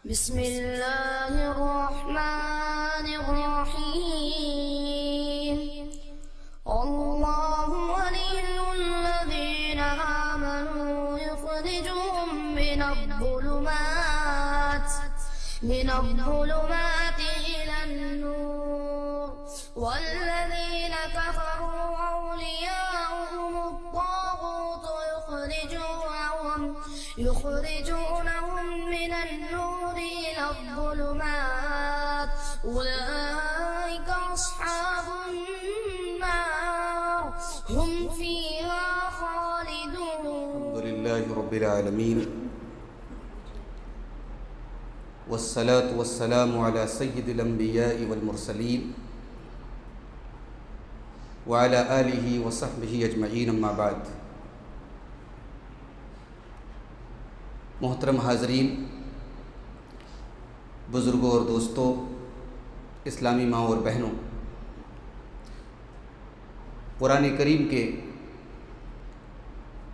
بسم اللہ الرحمن الرحیم اللہ ولی الذین آمنوا یخرجهم من الظلمات إلى النور والذین کفروا أولیاؤهم الطاغوت يخرجونهم من النور إلى الظلمات أولئك أصحاب النار هم فيها خالدون. الحمد لله رب العالمين والصلاة والسلام على سيد الأنبياء والمرسلين وعلى آله وصحبه أجمعين أما بعد. محترم حاضرین، بزرگوں اور دوستوں، اسلامی ماں اور بہنوں، قرآن کریم کے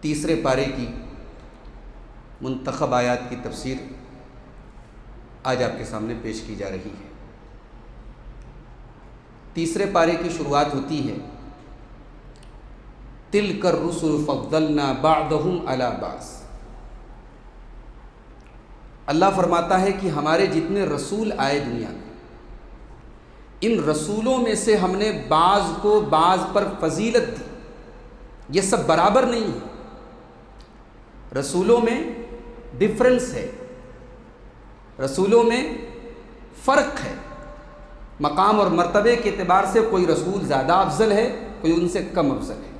تیسرے پارے کی منتخب آیات کی تفسیر آج آپ کے سامنے پیش کی جا رہی ہے۔ تیسرے پارے کی شروعات ہوتی ہے تِلْكَ الرُّسُلُ فَضَّلْنَا بَعْضَهُمْ عَلَى بَعْضٍ۔ اللہ فرماتا ہے کہ ہمارے جتنے رسول آئے دنیا میں، ان رسولوں میں سے ہم نے بعض کو بعض پر فضیلت دی۔ یہ سب برابر نہیں ہے، رسولوں میں ڈفرنس ہے، رسولوں میں فرق ہے، مقام اور مرتبے کے اعتبار سے کوئی رسول زیادہ افضل ہے، کوئی ان سے کم افضل ہے۔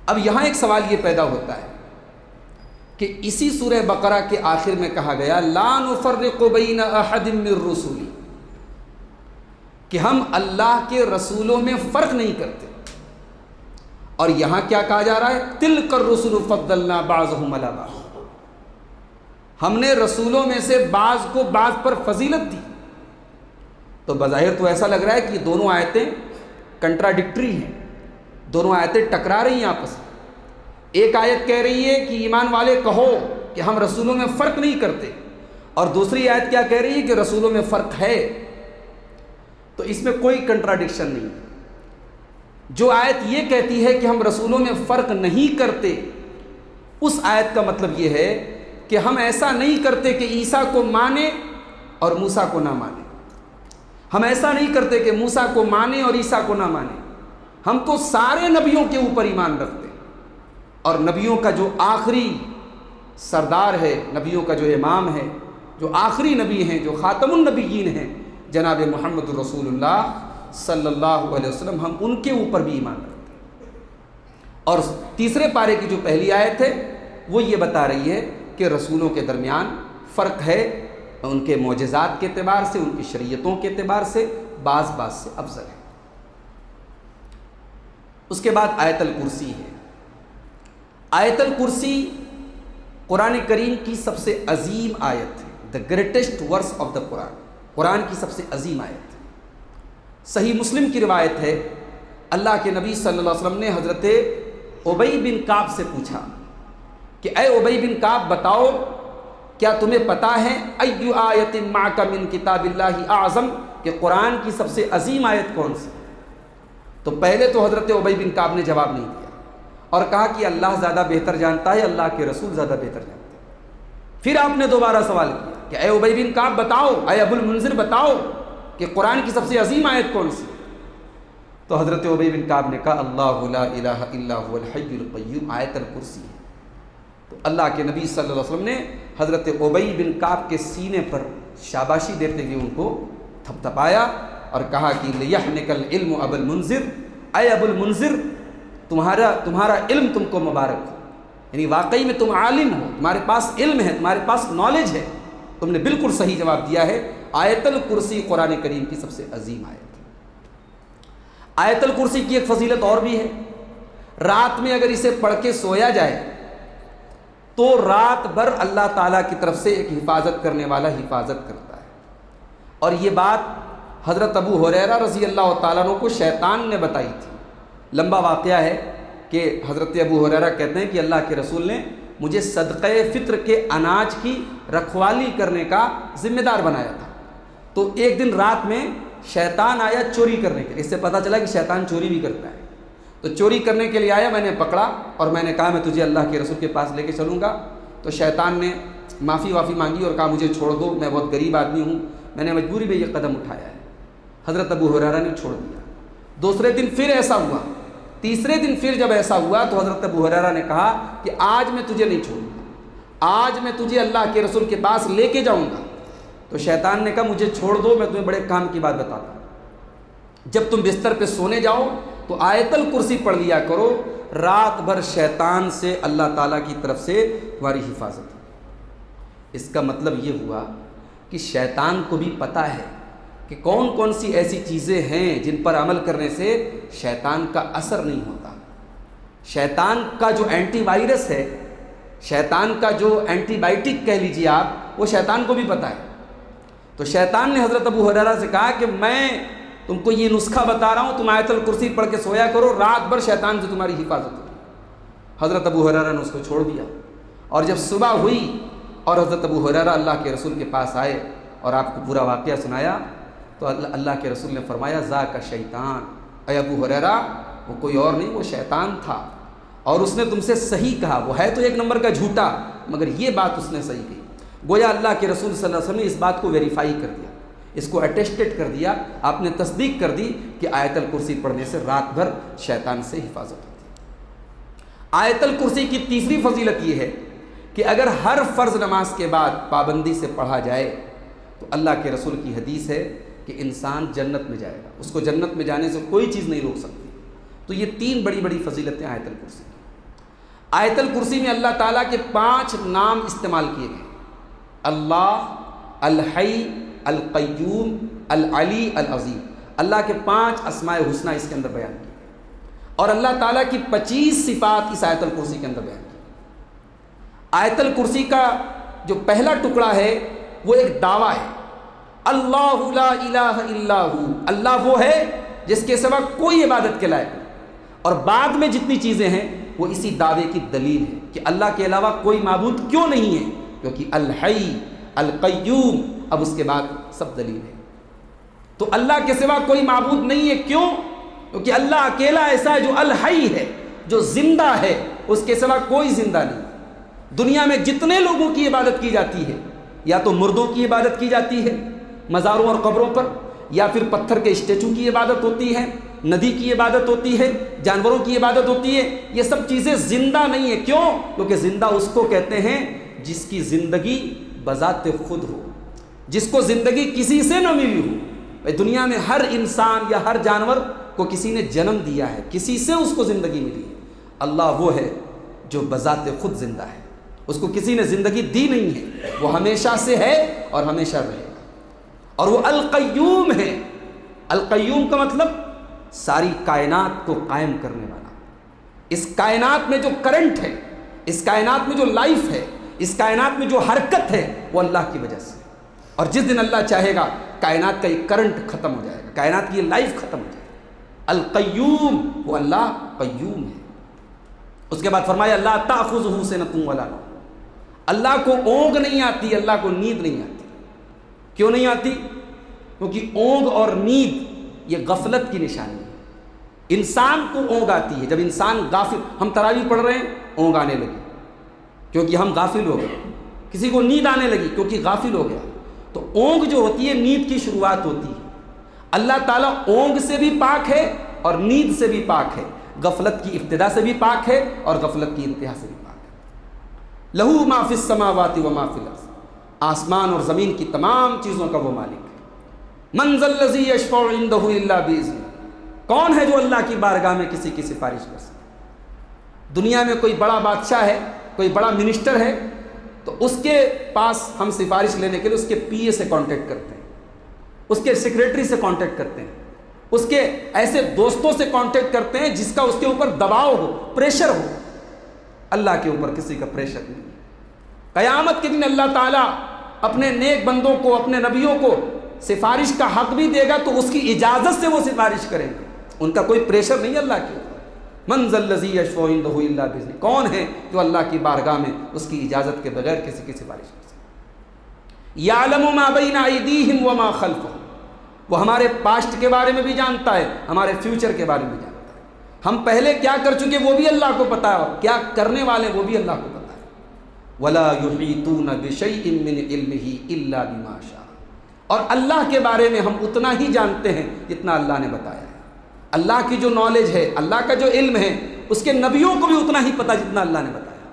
اب یہاں ایک سوال یہ پیدا ہوتا ہے کہ اسی سورہ بقرہ کے آخر میں کہا گیا لا نفرق بین احد من رسولی، کہ ہم اللہ کے رسولوں میں فرق نہیں کرتے، اور یہاں کیا کہا جا رہا ہے تلک الرسل فضلنا بعضهم علی بعض، ہم نے رسولوں میں سے بعض کو بعض پر فضیلت دی۔ تو بظاہر تو ایسا لگ رہا ہے کہ یہ دونوں آیتیں کنٹراڈکٹری ہیں، دونوں آیتیں ٹکرا رہی ہیں آپس میں۔ ایک آیت کہہ رہی ہے کہ ایمان والے کہو کہ ہم رسولوں میں فرق نہیں کرتے، اور دوسری آیت کیا کہہ رہی ہے کہ رسولوں میں فرق ہے۔ تو اس میں کوئی کنٹراڈکشن نہیں۔ جو آیت یہ کہتی ہے کہ ہم رسولوں میں فرق نہیں کرتے، اس آیت کا مطلب یہ ہے کہ ہم ایسا نہیں کرتے کہ عیسیٰ کو مانیں اور موسیٰ کو نہ مانیں، ہم ایسا نہیں کرتے کہ موسیٰ کو مانیں اور عیسیٰ کو نہ مانیں، ہم تو سارے نبیوں کے اوپر ایمان رکھتے ہیں، اور نبیوں کا جو آخری سردار ہے، نبیوں کا جو امام ہے، جو آخری نبی ہیں، جو خاتم النبیین ہیں، جناب محمد رسول اللہ صلی اللہ علیہ وسلم، ہم ان کے اوپر بھی ایمان رکھتے ہیں۔ اور تیسرے پارے کی جو پہلی آیت ہے وہ یہ بتا رہی ہے کہ رسولوں کے درمیان فرق ہے، ان کے معجزات کے اعتبار سے، ان کی شریعتوں کے اعتبار سے بعض سے افضل ہے۔ اس کے بعد آیت الکرسی ہے۔ آیت الکرسی قرآن کریم کی سب سے عظیم آیت ہے، the greatest verse of the قرآن، قرآن کی سب سے عظیم آیت ہے۔ صحیح مسلم کی روایت ہے، اللہ کے نبی صلی اللہ علیہ وسلم نے حضرت ابی بن کعب سے پوچھا کہ اے ابی بن کعب بتاؤ، کیا تمہیں پتا ہے ای آیت معک من کتاب اللہ اعظم، کہ قرآن کی سب سے عظیم آیت کون سی؟ تو پہلے تو حضرت ابی بن کعب نے جواب نہیں دیا اور کہا کہ اللہ زیادہ بہتر جانتا ہے، اللہ کے رسول زیادہ بہتر جانتے ہیں۔ پھر آپ نے دوبارہ سوال کیا کہ اے ابی بن کعب بتاؤ، اے ابو المنذر بتاؤ کہ قرآن کی سب سے عظیم آیت کون سی؟ تو حضرت ابی بن کعب نے کہا اللہ لا الہ الا هو الحی القیوم، آیت الکرسی ہے۔ تو اللہ کے نبی صلی اللہ علیہ وسلم نے حضرت ابی بن کعب کے سینے پر شاباشی دیتے ہوئے ان کو تھپتھپایا اور کہا کہ لیحنک العلم ابو المنذر، اے ابو المنذر تمہارا علم تم کو مبارک ہو، یعنی واقعی میں تم عالم ہو، تمہارے پاس علم ہے، تمہارے پاس نالج ہے، تم نے بالکل صحیح جواب دیا ہے۔ آیت الکرسی قرآن کریم کی سب سے عظیم آیت ہے۔ آیت الکرسی کی ایک فضیلت اور بھی ہے، رات میں اگر اسے پڑھ کے سویا جائے تو رات بھر اللہ تعالیٰ کی طرف سے ایک حفاظت کرنے والا حفاظت کرتا ہے۔ اور یہ بات حضرت ابو ہریرہ رضی اللہ تعالیٰ عنہ کو شیطان نے بتائی تھی۔ لمبا واقعہ ہے کہ حضرت ابو ہریرہ کہتے ہیں کہ اللہ کے رسول نے مجھے صدقہ فطر کے اناج کی رکھوالی کرنے کا ذمہ دار بنایا تھا۔ تو ایک دن رات میں شیطان آیا چوری کرنے کے لیے، اس سے پتہ چلا کہ شیطان چوری بھی کرتا ہے۔ تو چوری کرنے کے لیے آیا، میں نے پکڑا اور میں نے کہا میں تجھے اللہ کے رسول کے پاس لے کے چلوں گا۔ تو شیطان نے معافی مانگی اور کہا مجھے چھوڑ دو، میں بہت غریب آدمی ہوں، میں نے مجبوری میں یہ قدم اٹھایا ہے۔ حضرت ابو ہریرہ نے چھوڑ دیا۔ دوسرے دن پھر ایسا ہوا، تیسرے دن پھر جب ایسا ہوا تو حضرت ابو ہریرہ نے کہا کہ آج میں تجھے نہیں چھوڑوں گا، آج میں تجھے اللہ کے رسول کے پاس لے کے جاؤں گا۔ تو شیطان نے کہا مجھے چھوڑ دو، میں تمہیں بڑے کام کی بات بتاتا ہوں، جب تم بستر پہ سونے جاؤ تو آیت الکرسی پڑھ لیا کرو، رات بھر شیطان سے اللہ تعالیٰ کی طرف سے تمہاری حفاظت ہو۔ اس کا مطلب یہ ہوا کہ شیطان کو بھی پتہ ہے کہ کون کون سی ایسی چیزیں ہیں جن پر عمل کرنے سے شیطان کا اثر نہیں ہوتا۔ شیطان کا جو اینٹی وائرس ہے، شیطان کا جو اینٹی بائیوٹک کہہ لیجیے آپ، وہ شیطان کو بھی پتہ ہے۔ تو شیطان نے حضرت ابو ہریرہ سے کہا کہ میں تم کو یہ نسخہ بتا رہا ہوں، تم آیت الکرسی پڑھ کے سویا کرو، رات بھر شیطان سے تمہاری حفاظت ہوگی۔ حضرت ابو ہریرہ نے اس کو چھوڑ دیا، اور جب صبح ہوئی اور حضرت ابو ہریرہ اللہ کے رسول کے پاس آئے اور آپ کو پورا واقعہ سنایا تو اللہ کے رسول نے فرمایا ذاک شیطان، اے ابو ہریرہ وہ کوئی اور نہیں، وہ شیطان تھا، اور اس نے تم سے صحیح کہا، وہ ہے تو ایک نمبر کا جھوٹا مگر یہ بات اس نے صحیح کہی۔ گویا اللہ کے رسول صلی اللہ علیہ وسلم نے اس بات کو ویریفائی کر دیا، اس کو اٹیسٹڈ کر دیا، آپ نے تصدیق کر دی کہ آیت الکرسی پڑھنے سے رات بھر شیطان سے حفاظت ہوتی ہے۔ آیت الکرسی کی تیسری فضیلت یہ ہے کہ اگر ہر فرض نماز کے بعد پابندی سے پڑھا جائے تو اللہ کے رسول کی حدیث ہے کہ انسان جنت میں جائے گا، اس کو جنت میں جانے سے کوئی چیز نہیں روک سکتی۔ تو یہ تین بڑی بڑی فضیلتیں آیت الکرسی کی۔ آیت الکرسی میں اللہ تعالیٰ کے 5 نام استعمال کیے گئے، اللہ، الحی، القیوم، العلی، العظیم۔ اللہ کے 5 اسماء حسنہ اس کے اندر بیان کیے، اور اللہ تعالیٰ کی 25 صفات اس آیت الکرسی کے اندر بیان کی۔ آیت الکرسی کا جو پہلا ٹکڑا ہے وہ ایک دعویٰ ہے، اللہ لا الہ الا ہو، اللہ وہ ہے جس کے سوا کوئی عبادت کے لائق نہیں، اور بعد میں جتنی چیزیں ہیں وہ اسی دعوے کی دلیل ہے کہ اللہ کے علاوہ کوئی معبود کیوں نہیں ہے، کیونکہ الحی، القیوم، اب اس کے بعد سب دلیل ہے۔ تو اللہ کے سوا کوئی معبود نہیں ہے، کیوں؟ کیونکہ اللہ اکیلا ایسا ہے جو الحی ہے، جو زندہ ہے، اس کے سوا کوئی زندہ نہیں۔ دنیا میں جتنے لوگوں کی عبادت کی جاتی ہے، یا تو مردوں کی عبادت کی جاتی ہے مزاروں اور قبروں پر، یا پھر پتھر کے اسٹیچو کی عبادت ہوتی ہے، ندی کی عبادت ہوتی ہے، جانوروں کی عبادت ہوتی ہے، یہ سب چیزیں زندہ نہیں ہیں۔ کیوں؟ کیونکہ زندہ اس کو کہتے ہیں جس کی زندگی بذات خود ہو، جس کو زندگی کسی سے نہ ملی ہو۔ دنیا میں ہر انسان یا ہر جانور کو کسی نے جنم دیا ہے، کسی سے اس کو زندگی ملی ہے۔ اللہ وہ ہے جو بذات خود زندہ ہے، اس کو کسی نے زندگی دی نہیں ہے، وہ ہمیشہ سے ہے اور ہمیشہ رہے گا۔ اور وہ القیوم ہے۔ القیوم کا مطلب ساری کائنات کو قائم کرنے والا۔ اس کائنات میں جو کرنٹ ہے، اس کائنات میں جو لائف ہے، اس کائنات میں جو حرکت ہے، وہ اللہ کی وجہ سے۔ اور جس دن اللہ چاہے گا کائنات کا یہ کرنٹ ختم ہو جائے گا، کائنات کی یہ لائف ختم ہو جائے گا۔ القیوم، وہ اللہ قیوم ہے۔ اس کے بعد فرمایا لا تأخذہ سنۃ ولا نوم، اللہ کو اونگ نہیں آتی، اللہ کو نیند نہیں آتی۔ کیوں نہیں آتی؟ کیونکہ اونگ اور نیند یہ غفلت کی نشانی ہے۔ انسان کو اونگ آتی ہے جب انسان غافل، ہم تراویح پڑھ رہے ہیں اونگ آنے لگی کیونکہ ہم غافل ہو گئے، کسی کو نیند آنے لگی کیونکہ غافل ہو گیا۔ تو اونگ جو ہوتی ہے نیند کی شروعات ہوتی ہے۔ اللہ تعالیٰ اونگ سے بھی پاک ہے اور نیند سے بھی پاک ہے، غفلت کی ابتدا سے بھی پاک ہے اور غفلت کی انتہا سے بھی پاک ہے۔ لہو ما فی السماوات و ما فی الارض، آسمان اور زمین کی تمام چیزوں کا وہ مالک ہے۔ من ذا الذی یشفع عندہ الا باذنہ، کون ہے جو اللہ کی بارگاہ میں کسی کی سفارش کر سکے؟ دنیا میں کوئی بڑا بادشاہ ہے، کوئی بڑا منسٹر ہے تو اس کے پاس ہم سفارش لینے کے لیے اس کے پی اے سے کانٹیکٹ کرتے ہیں، اس کے سیکریٹری سے کانٹیکٹ کرتے ہیں، اس کے ایسے دوستوں سے کانٹیکٹ کرتے ہیں جس کا اس کے اوپر دباؤ ہو، پریشر ہو۔ اللہ کے اوپر کسی کا پریشر نہیں۔ قیامت کے دن اللہ تعالیٰ اپنے نیک بندوں کو، اپنے نبیوں کو سفارش کا حق بھی دے گا تو اس کی اجازت سے وہ سفارش کریں گے، ان کا کوئی پریشر نہیں اللہ کے اوپر۔ من ذا الذی یشفع عنده الا باذنہ، کون ہے جو اللہ کی بارگاہ میں اس کی اجازت کے بغیر کسی کی سفارش کر سکتا؟ یعلم ما بین ایدیہم وما خلفہم، وہ ہمارے پاسٹ کے بارے میں بھی جانتا ہے، ہمارے فیوچر کے بارے میں بھی جانتا ہے، ہم پہلے کیا کر چکے وہ بھی اللہ کو پتہ ہے، اور کیا کرنے والے وہ بھی اللہ کو پتہ ہے۔ ولا یحیطون بشیء من علمہ الا بما شاء، اور اللہ کے بارے میں ہم اتنا ہی جانتے ہیں جتنا اللہ نے بتایا ہے۔ اللہ کی جو نالج ہے، اللہ کا جو علم ہے، اس کے نبیوں کو بھی اتنا ہی پتہ جتنا اللہ نے بتایا۔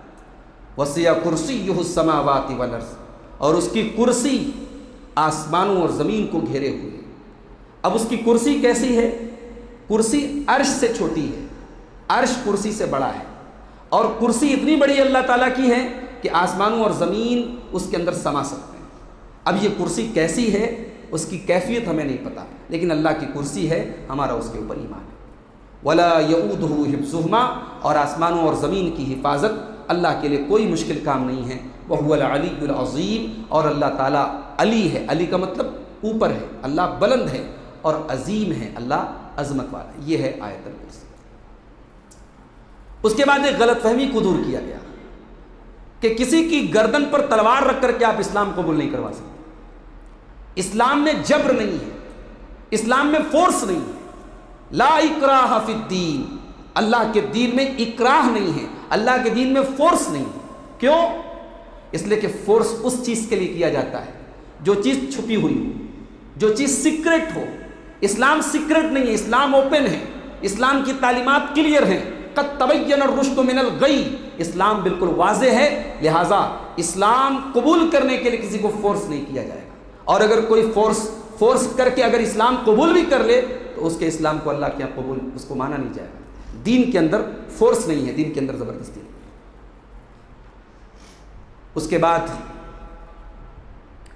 وسع کرسیہ السماوات والارض، اور اس کی کرسی آسمانوں اور زمین کو گھیرے ہوئے۔ اب اس کی کرسی کیسی ہے؟ کرسی عرش سے چھوٹی ہے، عرش کرسی سے بڑا ہے، اور کرسی اتنی بڑی اللہ تعالیٰ کی ہے کہ آسمانوں اور زمین اس کے اندر سما سکتے ہیں۔ اب یہ کرسی کیسی ہے، اس کی کیفیت ہمیں نہیں پتہ، لیکن اللہ کی کرسی ہے، ہمارا اس کے اوپر ایمان ہے۔ ولا یؤودہ حفظہما، اور آسمانوں اور زمین کی حفاظت اللہ کے لیے کوئی مشکل کام نہیں ہے۔ وہو العلی العظیم، اور اللہ تعالیٰ علی ہے، علی کا مطلب اوپر ہے، اللہ بلند ہے، اور عظیم ہے، اللہ عظمت والا ہے۔ یہ ہے آیت الکرسی۔ اس کے بعد ایک غلط فہمی کو دور کیا گیا کہ کسی کی گردن پر تلوار رکھ کر کے آپ اسلام قبول نہیں کروا سکتے۔ اسلام میں جبر نہیں ہے، اسلام میں فورس نہیں ہے۔ لا اکراہ فی الدین، اللہ کے دین میں اکراہ نہیں ہے، اللہ کے دین میں فورس نہیں ہے۔ کیوں؟ اس لیے کہ فورس اس چیز کے لیے کیا جاتا ہے جو چیز چھپی ہوئی ہو، جو چیز سیکرٹ ہو۔ اسلام سیکرٹ نہیں ہے، اسلام اوپن ہے، اسلام کی تعلیمات کلیئر ہیں۔ قد تبین الرشد من الغی، اسلام بالکل واضح ہے، لہٰذا اسلام قبول کرنے کے لیے کسی کو فورس نہیں کیا جائے گا۔ اور اگر کوئی فورس کر کے اگر اسلام قبول بھی کر لے تو اس کے اسلام کو اللہ کے یہاں قبول اس کو مانا نہیں جائے گا۔ دین کے اندر فورس نہیں ہے، دین کے اندر زبردستی نہیں ہے۔ اس کے بعد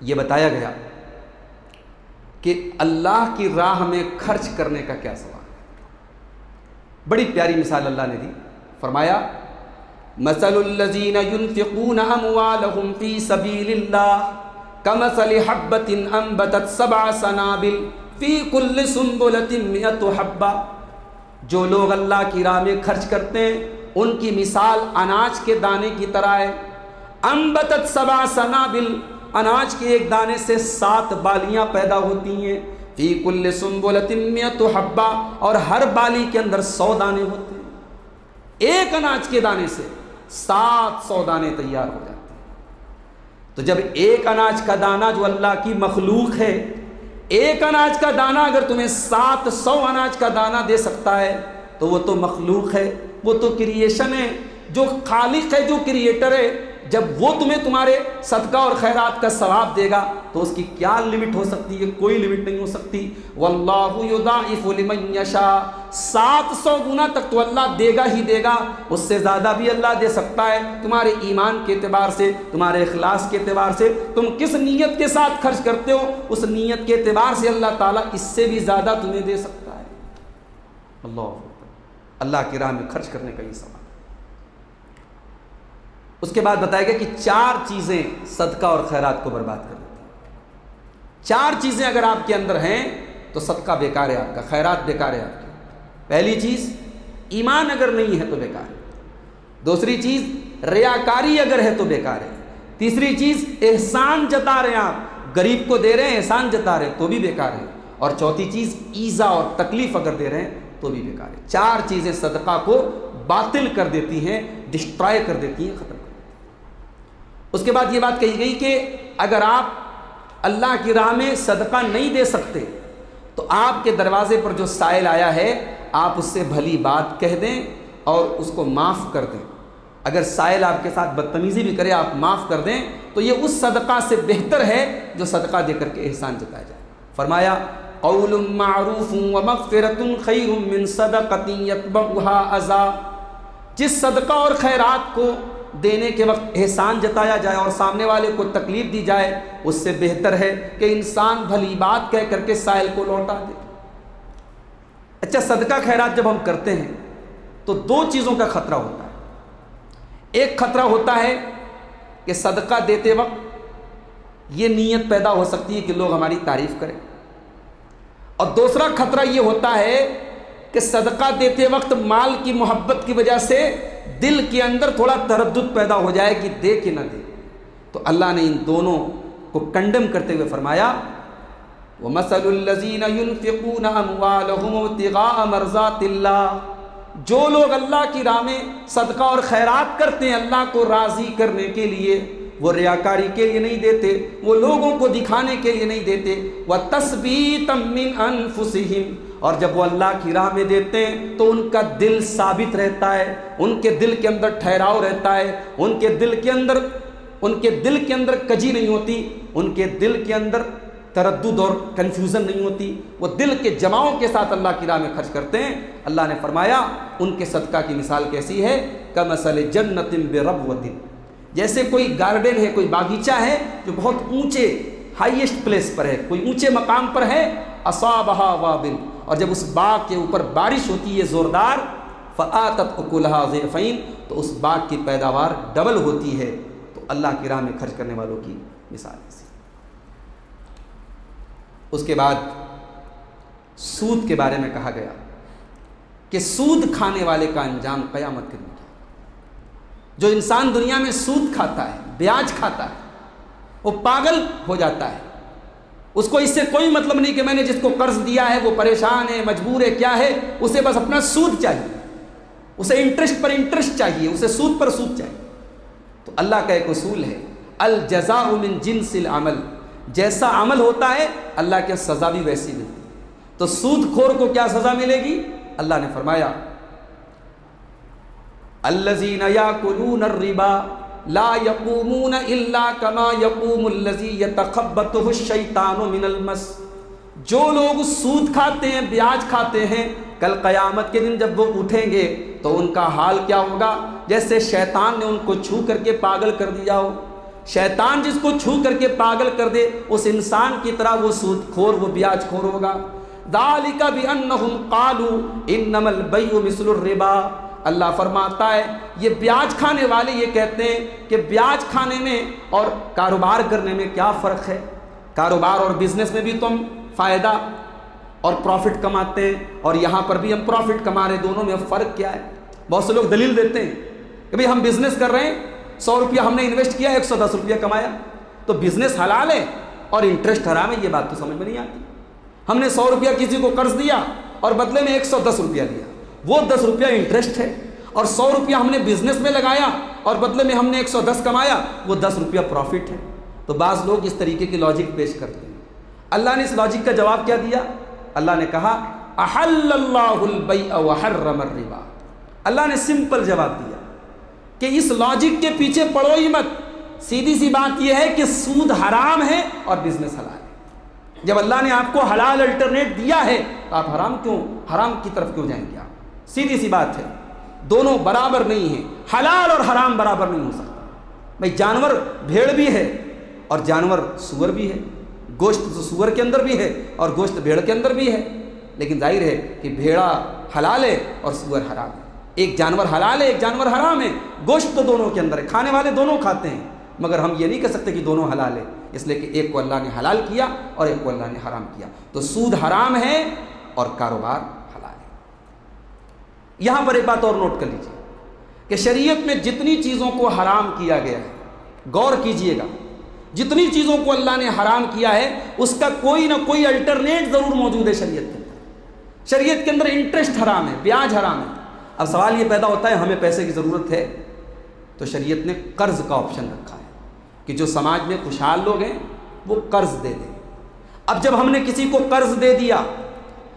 یہ بتایا گیا کہ اللہ کی راہ میں خرچ کرنے کا کیا سوال ہے۔ بڑی پیاری مثال اللہ نے دی، فرمایا مثل الذین ينفقون اموالهم فی سبیل اللہ کمثل حبة انبتت 7 سنابل فی کل سنبلۃ 100 حبہ، جو لوگ اللہ کی راہ میں خرچ کرتے ہیں ان کی مثال اناج کے دانے کی طرح ہے۔ انبتت 7 سنابل، اناج کے ایک دانے سے 7 بالیاں پیدا ہوتی ہیں۔ فی کل سنبلۃ 100 حبہ، اور ہر بالی کے اندر 100 دانے ہوتے ہیں۔ ایک اناج کے دانے سے 700 دانے تیار ہو جاتے ہیں۔ تو جب ایک اناج کا دانہ جو اللہ کی مخلوق ہے، ایک اناج کا دانہ اگر تمہیں 700 اناج کا دانہ دے سکتا ہے تو وہ تو مخلوق ہے، وہ تو کریشن ہے۔ جو خالق ہے، جو کریٹر ہے، جب وہ تمہیں تمہارے صدقہ اور خیرات کا ثواب دے گا تو اس کی کیا لمٹ ہو سکتی ہے؟ کوئی لمٹ نہیں ہو سکتی۔ واللہ یضاعف لمن یشاء، 700 گنا تک تو اللہ دے گا ہی دے گا، اس سے زیادہ بھی اللہ دے سکتا ہے۔ تمہارے ایمان کے اعتبار سے، تمہارے اخلاص کے اعتبار سے، تم کس نیت کے ساتھ خرچ کرتے ہو اس نیت کے اعتبار سے اللہ تعالیٰ اس سے بھی زیادہ تمہیں دے سکتا ہے۔ اللہ کی راہ میں خرچ کرنے کا یہ سوال۔ اس کے بعد بتایا گیا کہ 4 چیزیں صدقہ اور خیرات کو برباد کر دیتی ہیں۔ 4 چیزیں اگر آپ کے اندر ہیں تو صدقہ بیکار ہے، آپ کا خیرات بیکار ہے آپ کی۔ پہلی چیز ایمان اگر نہیں ہے تو بیکار ہے۔ دوسری چیز ریاکاری اگر ہے تو بیکار ہے۔ تیسری چیز احسان جتا رہے ہیں، آپ غریب کو دے رہے ہیں، احسان جتا رہے ہیں تو بھی بیکار ہے۔ اور چوتھی چیز ایذا اور تکلیف اگر دے رہے ہیں تو بھی بیکار ہے۔ 4 چیزیں صدقہ کو باطل کر دیتی ہیں، ڈسٹرائے کر دیتی ہیں، ختم کر دیتی ہیں۔ اس کے بعد یہ بات کہی گئی کہ اگر آپ اللہ کی راہ میں صدقہ نہیں دے سکتے تو آپ کے دروازے پر جو سائل آیا ہے آپ اس سے بھلی بات کہہ دیں اور اس کو معاف کر دیں۔ اگر سائل آپ کے ساتھ بدتمیزی بھی کرے آپ معاف کر دیں تو یہ اس صدقہ سے بہتر ہے جو صدقہ دے کر کے احسان جتایا جائے۔ فرمایا قول معروف ومغفرۃ خیر من صدقۃ یتبعها اذی، جس صدقہ اور خیرات کو دینے کے وقت احسان جتایا جائے اور سامنے والے کو تکلیف دی جائے اس سے بہتر ہے کہ انسان بھلی بات کہہ کر کے سائل کو لوٹا دے۔ اچھا، صدقہ خیرات جب ہم کرتے ہیں تو 2 چیزوں کا خطرہ ہوتا ہے۔ ایک خطرہ ہوتا ہے کہ صدقہ دیتے وقت یہ نیت پیدا ہو سکتی ہے کہ لوگ ہماری تعریف کریں، اور دوسرا خطرہ یہ ہوتا ہے کہ صدقہ دیتے وقت مال کی محبت کی وجہ سے دل کے اندر تھوڑا تردد پیدا ہو جائے کہ دے کہ نہ دے، تو اللہ نے ان دونوں کو کنڈم کرتے ہوئے فرمایا وَمَثَلُ الَّذِينَ يُنْفِقُونَ أَمْوَالَهُمُ ابْتِغَاءَ مَرْضَاتِ اللَّهِ، جو لوگ اللہ کی راہ میں صدقہ اور خیرات کرتے ہیں اللہ کو راضی کرنے کے لیے، وہ ریاکاری کے لیے نہیں دیتے، وہ لوگوں کو دکھانے کے لیے نہیں دیتے، وَتَثْبِيتًا مِّنْ أَنفُسِهِمْ، اور جب وہ اللہ کی راہ میں دیتے ہیں تو ان کا دل ثابت رہتا ہے، ان کے دل کے اندر ٹھہراؤ رہتا ہے، ان کے دل کے اندر کجی نہیں ہوتی، ان کے دل کے اندر تردد اور کنفیوژن نہیں ہوتی، وہ دل کے جماؤں کے ساتھ اللہ کی راہ میں خرچ کرتے ہیں۔ اللہ نے فرمایا ان کے صدقہ کی مثال کیسی ہے، کمثل جنت بربوۃ، جیسے کوئی گارڈن ہے، کوئی باغیچہ ہے جو بہت اونچے ہائیسٹ پلیس پر ہے، کوئی اونچے مقام پر ہے، اصابہا وابل، اور جب اس باغ کے اوپر بارش ہوتی ہے زوردار، فآتت اکلہا ضعفین، تو اس باغ کی پیداوار ڈبل ہوتی ہے۔ تو اللہ کی راہ میں خرچ کرنے والوں کی مثال ہے۔ اس کے بعد سود کے بارے میں کہا گیا کہ سود کھانے والے کا انجام قیامت کے دن کیا۔ جو انسان دنیا میں سود کھاتا ہے، بیاج کھاتا ہے، وہ پاگل ہو جاتا ہے، اس کو اس سے کوئی مطلب نہیں کہ میں نے جس کو قرض دیا ہے وہ پریشان ہے، مجبور ہے، کیا ہے، اسے بس اپنا سود چاہیے، اسے انٹرسٹ پر انٹرسٹ چاہیے، اسے سود پر سود چاہیے۔ تو اللہ کا ایک اصول ہے، الجزاء من جنس العمل، جیسا عمل ہوتا ہے اللہ کی سزا بھی ویسی ملتی ہے۔ تو سود خور کو کیا سزا ملے گی؟ اللہ نے فرمایا الذین یاکلون الربا لا یقومون الا کما یقوم الذی یتخبطہ الشیطان من المس، جو لوگ سود کھاتے ہیں، بیاج کھاتے ہیں، کل قیامت کے دن جب وہ اٹھیں گے تو ان کا حال کیا ہوگا؟ جیسے شیطان نے ان کو چھو کر کے پاگل کر دیا ہو۔ شیطان جس کو چھو کر کے پاگل کر دے، اس انسان کی طرح وہ سود خور، وہ بیاج خور ہوگا۔ ذالک بانہم قالوا انما البیع مثل الربا، اللہ فرماتا ہے یہ بیاج کھانے والے یہ کہتے ہیں کہ بیاج کھانے میں اور کاروبار کرنے میں کیا فرق ہے؟ کاروبار اور بزنس میں بھی تم فائدہ اور پروفٹ کماتے ہیں، اور یہاں پر بھی ہم پروفٹ کما رہے ہیں، دونوں میں فرق کیا ہے؟ بہت سے لوگ دلیل دیتے ہیں کہ بھئی ہم بزنس کر رہے ہیں، 100 روپیہ ہم نے انویسٹ کیا، 110 روپیہ کمایا، تو بزنس حلال ہے اور انٹرسٹ حرام ہے، یہ بات تو سمجھ میں نہیں آتی۔ ہم نے 100 روپیہ کسی کو قرض دیا اور بدلے میں 110 روپیہ لیا، وہ 10 روپیہ انٹرسٹ ہے، اور 100 روپیہ ہم نے بزنس میں لگایا اور بدلے میں ہم نے 110 کمایا، وہ 10 روپیہ پروفٹ ہے۔ تو بعض لوگ اس طریقے کی لاجک پیش کرتے ہیں۔ اللہ نے اس لاجک کا جواب کیا دیا؟ اللہ نے کہا احل اللہ البیع وحرم الربا، اللہ نے سمپل جواب دیا کہ اس لاجک کے پیچھے پڑو ہی مت، سیدھی سی بات یہ ہے کہ سود حرام ہے اور بزنس حلال ہے۔ جب اللہ نے آپ کو حلال الٹرنیٹ دیا ہے تو آپ حرام کی طرف کیوں جائیں گے؟ آپ سیدھی سی بات ہے، دونوں برابر نہیں ہیں، حلال اور حرام برابر نہیں ہو سکتا۔ بھائی جانور بھیڑ بھی ہے اور جانور سور بھی ہے، گوشت تو سور کے اندر بھی ہے اور گوشت بھیڑ کے اندر بھی ہے، لیکن ظاہر ہے کہ بھیڑا حلال ہے اور سور حرام ہے، ایک جانور حلال ہے ایک جانور حرام ہے، گوشت تو دونوں کے اندر ہے، کھانے والے دونوں کھاتے ہیں، مگر ہم یہ نہیں کہہ سکتے کہ دونوں حلال ہے، اس لیے کہ ایک کو اللہ نے حلال کیا اور ایک کو اللہ نے حرام کیا۔ تو سود حرام ہے اور کاروبار حلال ہے۔ یہاں پر ایک بات اور نوٹ کر لیجیے کہ شریعت میں جتنی چیزوں کو حرام کیا گیا ہے، غور کیجئے گا، جتنی چیزوں کو اللہ نے حرام کیا ہے اس کا کوئی نہ کوئی الٹرنیٹ ضرور موجود ہے شریعت کے اندر۔ شریعت کے اندر انٹرسٹ حرام ہے، بیاج حرام ہے۔ اب سوال یہ پیدا ہوتا ہے ہمیں پیسے کی ضرورت ہے تو شریعت نے قرض کا آپشن رکھا ہے کہ جو سماج میں خوشحال لوگ ہیں وہ قرض دے دیں۔ اب جب ہم نے کسی کو قرض دے دیا،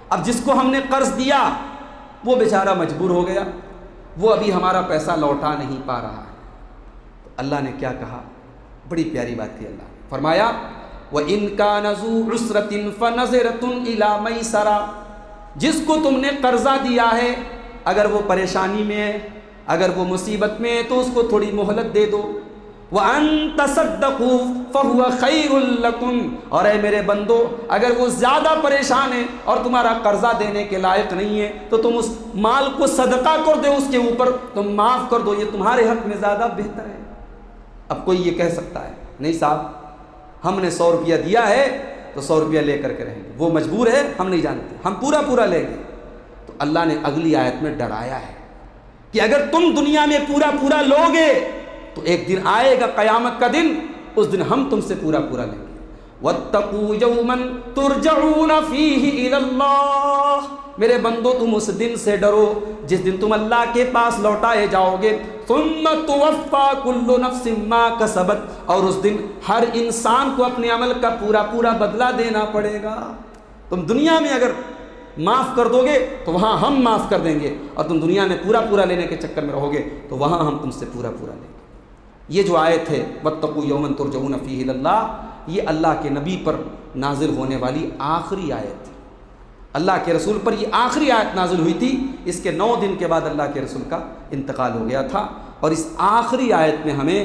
اب جس کو ہم نے قرض دیا وہ بیچارہ مجبور ہو گیا، وہ ابھی ہمارا پیسہ لوٹا نہیں پا رہا ہے، تو اللہ نے کیا کہا؟ بڑی پیاری بات کی، اللہ نے فرمایا وَإِن كَانَ ذُو عُسْرَةٍ فَنَظِرَةٌ إِلَىٰ مَيْسَرَةٍ، جس کو تم نے قرضہ دیا ہے اگر وہ پریشانی میں ہے، اگر وہ مصیبت میں ہے تو اس کو تھوڑی مہلت دے دو۔ وَأَن تَصَدَّقُوا فَهُوَ خَيْرٌ لَكُمْ، اور اے میرے بندو اگر وہ زیادہ پریشان ہے اور تمہارا قرضہ دینے کے لائق نہیں ہے تو تم اس مال کو صدقہ کر دو، اس کے اوپر تم معاف کر دو، یہ تمہارے حق میں زیادہ بہتر ہے۔ اب کوئی یہ کہہ سکتا ہے نہیں صاحب ہم نے 100 روپیہ دیا ہے تو 100 روپیہ لے کر کے رہیں گے، وہ مجبور ہے ہم نہیں جانتے، ہم پورا لیں گے۔ تو اللہ نے اگلی آیت میں ڈرایا ہے کہ اگر تم دنیا میں پورا لوگے تو ایک دن آئے گا قیامت کا دن، اس دن ہم تم سے پورا لیں گے۔ وَاتَّقُوا يَوْمًا تُرْجَعُونَ فِيهِ إِلَى اللَّهِ، میرے بندو تم اس دن سے ڈرو جس دن تم اللہ کے پاس لوٹائے جاؤ گے۔ ثُمَّ تُوَفَّى كُلُّ نَفْسٍ مَا كَسَبَتْ، اور اس دن ہر انسان کو اپنے عمل کا پورا بدلہ دینا پڑے گا۔ تم دنیا میں اگر معاف کر دو گے تو وہاں ہم معاف کر دیں گے، اور تم دنیا میں پورا لینے کے چکر میں رہو گے تو وہاں ہم تم سے پورا لیں گے۔ یہ جو آیت ہے وَاتَّقُوا يَوْمًا تُرْجَعُونَ فِيهِ إِلَى اللَّهِ، یہ اللہ کے نبی پر نازل ہونے والی آخری آیت ہے۔ اللہ کے رسول پر یہ آخری آیت نازل ہوئی تھی، اس کے 9 دن کے بعد اللہ کے رسول کا انتقال ہو گیا تھا، اور اس آخری آیت میں ہمیں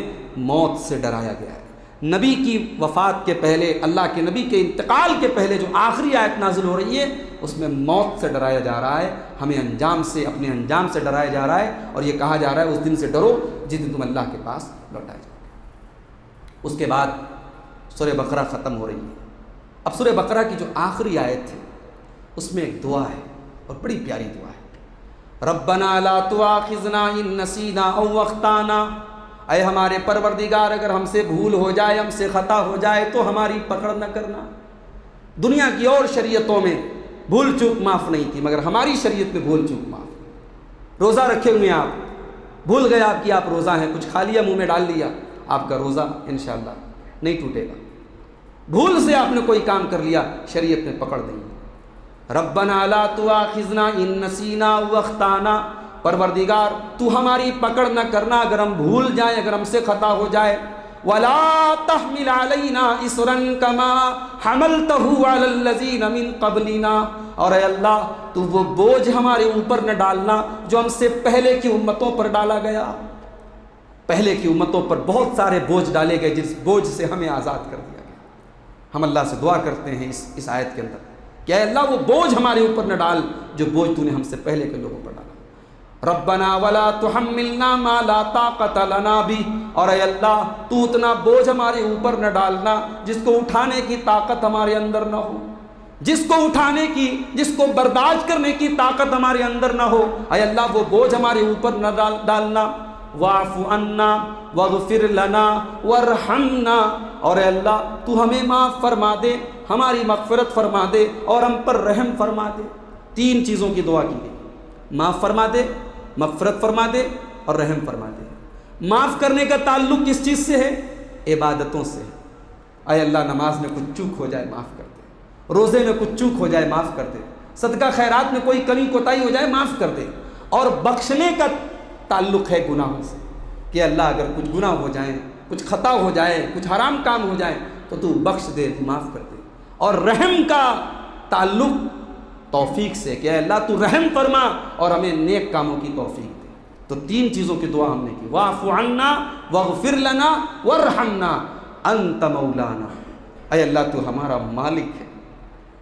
موت سے ڈرایا گیا ہے۔ نبی کی وفات کے پہلے، اللہ کے نبی کے انتقال کے پہلے جو آخری آیت نازل ہو رہی ہے اس میں موت سے ڈرایا جا رہا ہے، ہمیں اپنے انجام سے ڈرایا جا رہا ہے، اور یہ کہا جا رہا ہے اس دن سے ڈرو جس دن تم اللہ کے پاس لوٹائے جاؤ گے۔ اس کے بعد سورہ بقرہ ختم ہو رہی ہے۔ اب سورہ بقرہ کی جو آخری آیت ہے اس میں ایک دعا ہے، اور بڑی پیاری دعا ہے، ربنا لا تؤاخذنا ان نسینا او اخطانا، اے ہمارے پروردگار اگر ہم سے بھول ہو جائے، ہم سے خطا ہو جائے تو ہماری پکڑ نہ کرنا۔ دنیا کی اور شریعتوں میں بھول چوک معاف نہیں تھی، مگر ہماری شریعت میں بھول چوک معاف۔ روزہ رکھے ہوئے آپ بھول گئے آپ کہ آپ روزہ ہیں، کچھ کھا لیا منہ میں ڈال لیا، آپ کا روزہ انشاءاللہ نہیں ٹوٹے گا۔ بھول سے آپ نے کوئی کام کر لیا، شریعت نے پکڑ دیں گے۔ ربنا لا تؤاخذنا ان نسینا واخطانا، پروردگار تو ہماری پکڑ نہ کرنا اگر ہم بھول جائیں، اگر ہم سے خطا ہو جائے۔ ولا تحمل علينا اصرا كما حملته على الذين من قبلنا، اور اے اللہ تو وہ بوجھ ہمارے اوپر نہ ڈالنا جو ہم سے پہلے کی امتوں پر ڈالا گیا۔ پہلے کی امتوں پر بہت سارے بوجھ ڈالے گئے جس بوجھ سے ہمیں آزاد کر دیا گیا۔ ہم اللہ سے دعا کرتے ہیں اس آیت کے اندر کہ اے اللہ وہ بوجھ ہمارے اوپر نہ ڈال جو بوجھ تو نے ہم سے پہلے کے لوگوں پر ڈالا۔ ربنا ولا تحملنا ما لا طاقت لنا به، اور اے اللہ تو اتنا بوجھ ہمارے اوپر نہ ڈالنا جس کو اٹھانے کی طاقت ہمارے اندر نہ ہو، جس کو اٹھانے کی، جس کو برداشت کرنے کی طاقت ہمارے اندر نہ ہو۔ اے اللہ وہ بوجھ ہمارے اوپر نہ ڈالنا۔ واعف عنا واغفر لنا وارحمنا، اور اے اللہ تو ہمیں معاف فرما دے، ہماری مغفرت فرما دے اور ہم پر رحم فرما دے۔ 3 چیزوں کی دعا کی گئی، معاف فرما دے، مغفرت فرما دے اور رحم فرما دے۔ معاف کرنے کا تعلق کس چیز سے ہے؟ عبادتوں سے۔ اے اللہ نماز میں کچھ چوک ہو جائے معاف کر دے، روزے میں کچھ چوک ہو جائے معاف کر دے، صدقہ خیرات میں کوئی کمی کوتاہی ہو جائے معاف کر دے۔ اور بخشنے کا تعلق ہے گناہوں سے کہ اللہ اگر کچھ گناہ ہو جائیں، کچھ خطا ہو جائے، کچھ حرام کام ہو جائے تو بخش دے، معاف کر دے۔ اور رحم کا تعلق توفیق سے کہ اے اللہ تو رحم فرما اور ہمیں نیک کاموں کی توفیق دے۔ تو 3 چیزوں کی دعا ہم نے کی، واعف عنا واغفر لنا وارحمنا انت مولانا۔ اے اللہ تو ہمارا مالک ہے،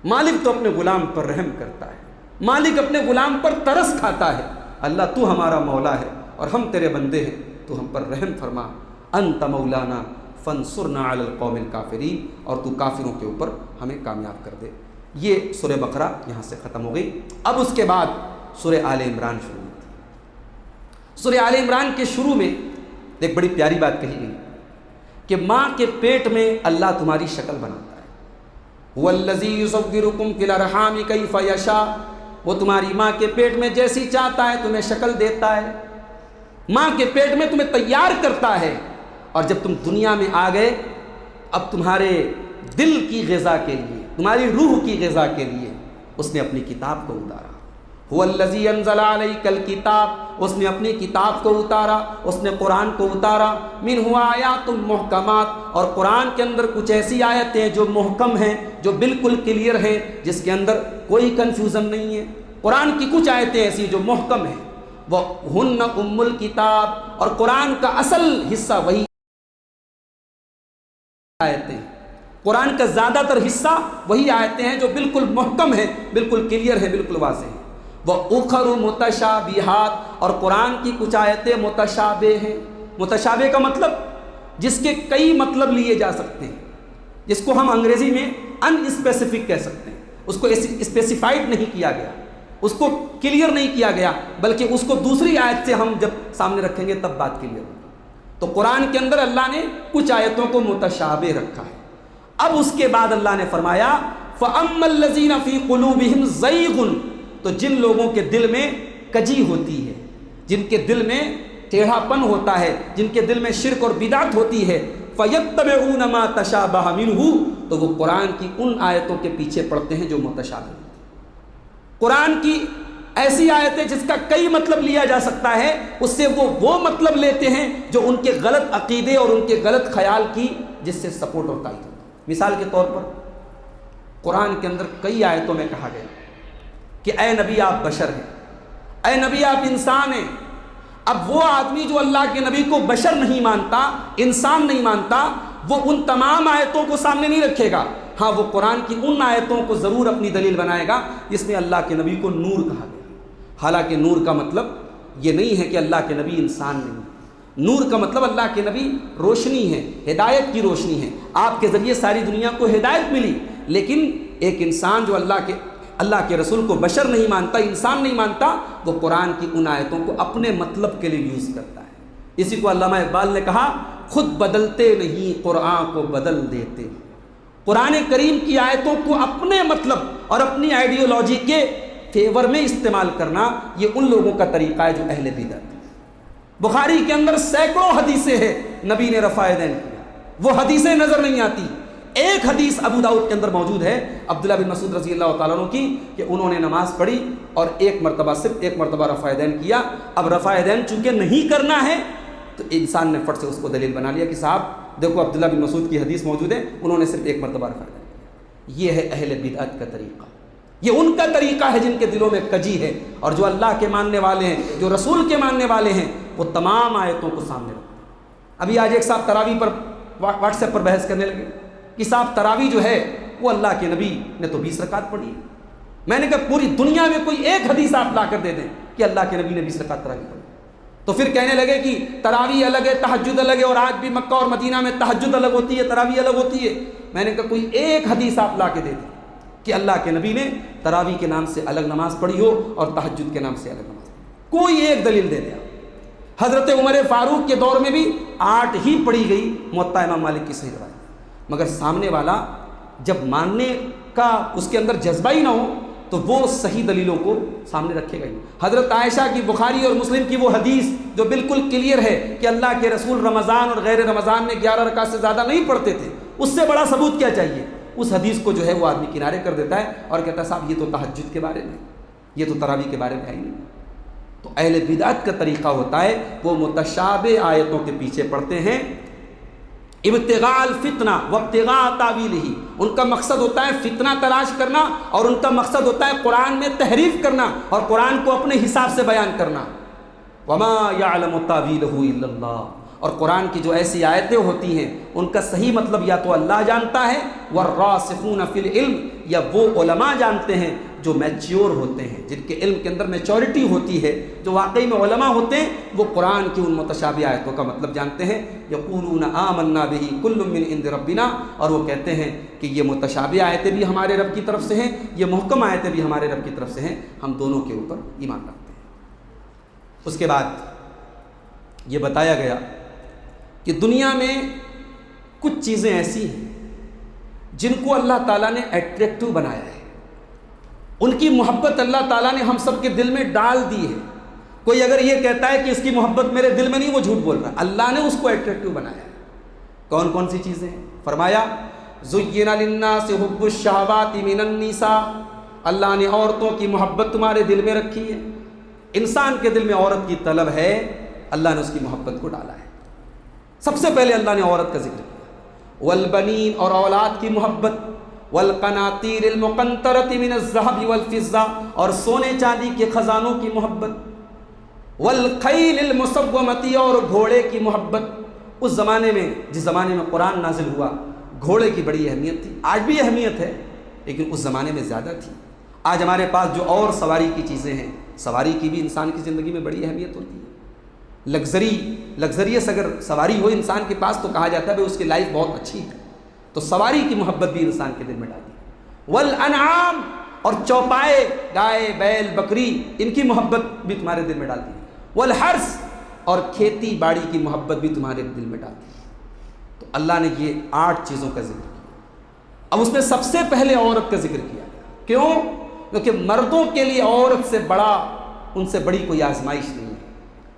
مالک تو اپنے غلام پر رحم کرتا ہے، مالک اپنے غلام پر ترس کھاتا ہے۔ اللہ تو ہمارا مولا ہے اور ہم تیرے بندے ہیں، تو ہم پر رحم فرما۔ انت مولانا فانصرنا علی القوم الکافرین، اور تو کافروں کے اوپر ہمیں کامیاب کر دے۔ یہ سورہ بقرہ یہاں سے ختم ہو گئی۔ اب اس کے بعد سورہ آل عمران شروع ہوتی۔ سورہ آل عمران کے شروع میں ایک بڑی پیاری بات کہی گئی کہ ماں کے پیٹ میں اللہ تمہاری شکل بناتا ہے۔ هو الذی یصورکم فی الارحام کیف یشاء، وہ تمہاری ماں کے پیٹ میں جیسی چاہتا ہے تمہیں شکل دیتا ہے، ماں کے پیٹ میں تمہیں تیار کرتا ہے، اور جب تم دنیا میں آ گئے اب تمہارے دل کی غذا کے لیے، تمہاری روح کی غذا کے لیے اس نے اپنی کتاب کو اتارا۔ هو الذی انزل علیک الکتاب، اس نے اپنی کتاب کو اتارا، اس نے قرآن کو اتارا۔ منہ آیات محکمات، اور قرآن کے اندر کچھ ایسی آیتیں جو محکم ہیں، جو بالکل کلیئر ہیں، جس کے اندر کوئی کنفیوژن نہیں ہے۔ قرآن کی کچھ آیتیں ایسی جو محکم ہیں، وہ ہن ام الکتاب، اور قرآن کا اصل حصہ وہی آیتیں، قرآن کا زیادہ تر حصہ وہی آیتیں ہیں جو بالکل محکم ہیں، بالکل کلیئر ہیں، بالکل واضح ہیں۔ وَأُخَرُ مُتَشَابِهَاتٌ، اور قرآن کی کچھ آیتیں متشابہ ہیں۔ متشابہ کا مطلب جس کے کئی مطلب لیے جا سکتے ہیں، جس کو ہم انگریزی میں ان اسپیسیفک کہہ سکتے ہیں، اس کو اسپیسیفائڈ نہیں کیا گیا۔ اس کو کلیئر نہیں کیا گیا، بلکہ اس کو دوسری آیت سے ہم جب سامنے رکھیں گے تب بات کلیئر ہوگی۔ تو قرآن کے اندر اللہ نے کچھ آیتوں کو متشابہ رکھا ہے۔ اب اس کے بعد اللہ نے فرمایا فَأَمَّا الَّذِينَ فِي قُلُوبِهِمْ زَيْغٌ، تو جن لوگوں کے دل میں کجی ہوتی ہے، جن کے دل میں ٹیڑھا پن ہوتا ہے، جن کے دل میں شرک اور بدعت ہوتی ہے، فَيَتَّبِعُونَ مَا تَشَابَهَ مِنْهُ، تو وہ قرآن کی ان آیتوں کے پیچھے پڑتے ہیں جو متشابہ ہیں۔ قرآن کی ایسی آیتیں جس کا کئی مطلب لیا جا سکتا ہے، اس سے وہ مطلب لیتے ہیں جو ان کے غلط عقیدے اور ان کے غلط خیال کی جس سے سپورٹ اور تائید ہوتا ہے۔ مثال کے طور پر قرآن کے اندر کئی آیتوں میں کہا گیا کہ اے نبی آپ بشر ہیں، اے نبی آپ انسان ہیں۔ اب وہ آدمی جو اللہ کے نبی کو بشر نہیں مانتا، انسان نہیں مانتا، وہ ان تمام آیتوں کو سامنے نہیں رکھے گا، ہاں وہ قرآن کی ان آیتوں کو ضرور اپنی دلیل بنائے گا جس میں اللہ کے نبی کو نور کہا گیا۔ حالانکہ نور کا مطلب یہ نہیں ہے کہ اللہ کے نبی انسان نہیں، نور کا مطلب اللہ کے نبی روشنی ہے، ہدایت کی روشنی ہے، آپ کے ذریعے ساری دنیا کو ہدایت ملی۔ لیکن ایک انسان جو اللہ کے رسول کو بشر نہیں مانتا، انسان نہیں مانتا، وہ قرآن کی ان آیتوں کو اپنے مطلب کے لیے یوز کرتا ہے۔ اسی کو علامہ اقبال نے کہا خود بدلتے نہیں قرآن کو بدل دیتے۔ قرآن کریم کی آیتوں کو اپنے مطلب اور اپنی آئیڈیالوجی کے فیور میں استعمال کرنا، یہ ان لوگوں کا طریقہ ہے جو اہل بدعت ہے۔ بخاری کے اندر سینکڑوں حدیثیں ہیں نبی نے رفع یدین کیا، وہ حدیثیں نظر نہیں آتی۔ ایک حدیث ابو داؤد کے اندر موجود ہے عبداللہ بن مسعود رضی اللہ تعالیٰ عنہ کی کہ انہوں نے نماز پڑھی اور صرف ایک مرتبہ رفع یدین کیا۔ اب رفع یدین چونکہ نہیں کرنا ہے تو انسان نے فٹ سے اس کو دلیل بنا لیا کہ صاحب دیکھو عبداللہ بن مسعود کی حدیث موجود ہے، انہوں نے صرف ایک مرتبہ رفع یدین کیا۔ یہ ہے اہل بدعت کا طریقہ، یہ ان کا طریقہ ہے جن کے دلوں میں کجی ہے، اور جو اللہ کے ماننے والے ہیں، جو رسول کے ماننے والے ہیں، وہ تمام آیتوں کو سامنے رکھتے ہیں۔ ابھی آج ایک صاحب تراویح پر واٹس ایپ پر بحث کرنے لگے کہ صاحب تراویح جو ہے وہ اللہ کے نبی نے تو 20 رکعت پڑھی ہے۔ میں نے کہا پوری دنیا میں کوئی ایک حدیث آپ لا کر دے دیں کہ اللہ کے نبی نے 20 رکعت تراویح پڑھی۔ تو پھر کہنے لگے کہ تراویح الگ ہے، تہجد الگ ہے، اور آج بھی مکہ اور مدینہ میں تہجد الگ ہوتی ہے، تراویح الگ ہوتی ہے۔ میں نے کہا کوئی ایک حدیث آپ لا کے دے دیں کہ اللہ کے نبی نے تراویح کے نام سے الگ نماز پڑھی ہو اور تہجد کے نام سے الگ نماز پڑھی، کوئی ایک دلیل دے دیں۔ حضرت عمر فاروق کے دور میں بھی 8 ہی پڑھی گئی موطا امام مالک کی صحیح روایت، مگر سامنے والا جب ماننے کا اس کے اندر جذبہ ہی نہ ہو تو وہ صحیح دلیلوں کو سامنے رکھے گا ہی۔ حضرت عائشہ کی بخاری اور مسلم کی وہ حدیث جو بالکل کلیئر ہے کہ اللہ کے رسول رمضان اور غیر رمضان میں 11 رکعت سے زیادہ نہیں پڑھتے تھے، اس سے بڑا ثبوت کیا چاہیے؟ اس حدیث کو جو ہے وہ آدمی کنارے کر دیتا ہے اور کہتا ہے صاحب یہ تو تہجد کے بارے میں، یہ تو تراویح کے بارے میں ہے ہی نہیں۔ تو اہل بدعت کا طریقہ ہوتا ہے وہ متشابہ آیتوں کے پیچھے پڑتے ہیں، ابتغاء الفتنہ وابتغاء تاویلہ، ان کا مقصد ہوتا ہے فتنہ تلاش کرنا، اور ان کا مقصد ہوتا ہے قرآن میں تحریف کرنا اور قرآن کو اپنے حساب سے بیان کرنا۔ وما یعلم تاویلہ الا اللہ، اور قرآن کی جو ایسی آیتیں ہوتی ہیں ان کا صحیح مطلب یا تو اللہ جانتا ہے، والراسخون فی العلم، یا وہ علماء جانتے ہیں جو میچیور ہوتے ہیں، جن کے علم کے اندر میچورٹی ہوتی ہے، جو واقعی میں علماء ہوتے ہیں، وہ قرآن کی ان متشابہ آیتوں کا مطلب جانتے ہیں۔ یقولون آمنا بہ کل من عند ربنا، اور وہ کہتے ہیں کہ یہ متشابہ آیتیں بھی ہمارے رب کی طرف سے ہیں، یہ محکم آیتیں بھی ہمارے رب کی طرف سے ہیں، ہم دونوں کے اوپر ایمان رکھتے ہیں۔ اس کے بعد یہ بتایا گیا کہ دنیا میں کچھ چیزیں ایسی ہیں جن کو اللہ تعالیٰ نے ایٹریکٹیو بنایا ہے، ان کی محبت اللہ تعالیٰ نے ہم سب کے دل میں ڈال دی ہے۔ کوئی اگر یہ کہتا ہے کہ اس کی محبت میرے دل میں نہیں، وہ جھوٹ بول رہا ہے، اللہ نے اس کو ایٹریکٹیو بنایا ہے۔ کون کون سی چیزیں ہیں؟ فرمایا زُيِّنَ لِلنَّاسِ حُبُّ الشَّهَوَاتِ مِنَ النِّسَاءِ، اللہ نے عورتوں کی محبت تمہارے دل میں رکھی ہے۔ انسان کے دل میں عورت کی طلب ہے، اللہ نے اس کی محبت کو ڈالا ہے۔ سب سے پہلے اللہ نے عورت کا ذکر کیا، والبنین، اور اولاد کی محبت، والقناطیر المقنطرۃ من الذهب والفضہ، اور سونے چاندی کے خزانوں کی محبت، والخیل المسومۃ، اور گھوڑے کی محبت۔ اس زمانے میں، جس زمانے میں قرآن نازل ہوا، گھوڑے کی بڑی اہمیت تھی، آج بھی اہمیت ہے لیکن اس زمانے میں زیادہ تھی۔ آج ہمارے پاس جو اور سواری کی چیزیں ہیں، سواری کی بھی انسان کی زندگی میں بڑی اہمیت ہوتی ہے۔ لگزریس اگر سواری ہو انسان کے پاس تو کہا جاتا ہے کہ اس کی لائف بہت اچھی ہے، تو سواری کی محبت بھی انسان کے دل میں ڈالی۔ والانعام، اور چوپائے گائے بیل بکری ان کی محبت بھی تمہارے دل میں ڈال دی، والحرث اور کھیتی باڑی کی محبت بھی تمہارے دل میں ڈال دی۔ تو اللہ نے یہ 8 چیزوں کا ذکر کیا۔ اب اس میں سب سے پہلے عورت کا ذکر کیا گیا، کیوں؟ کیونکہ مردوں کے لیے عورت سے بڑا، ان سے بڑی کوئی آزمائش نہیں ہے،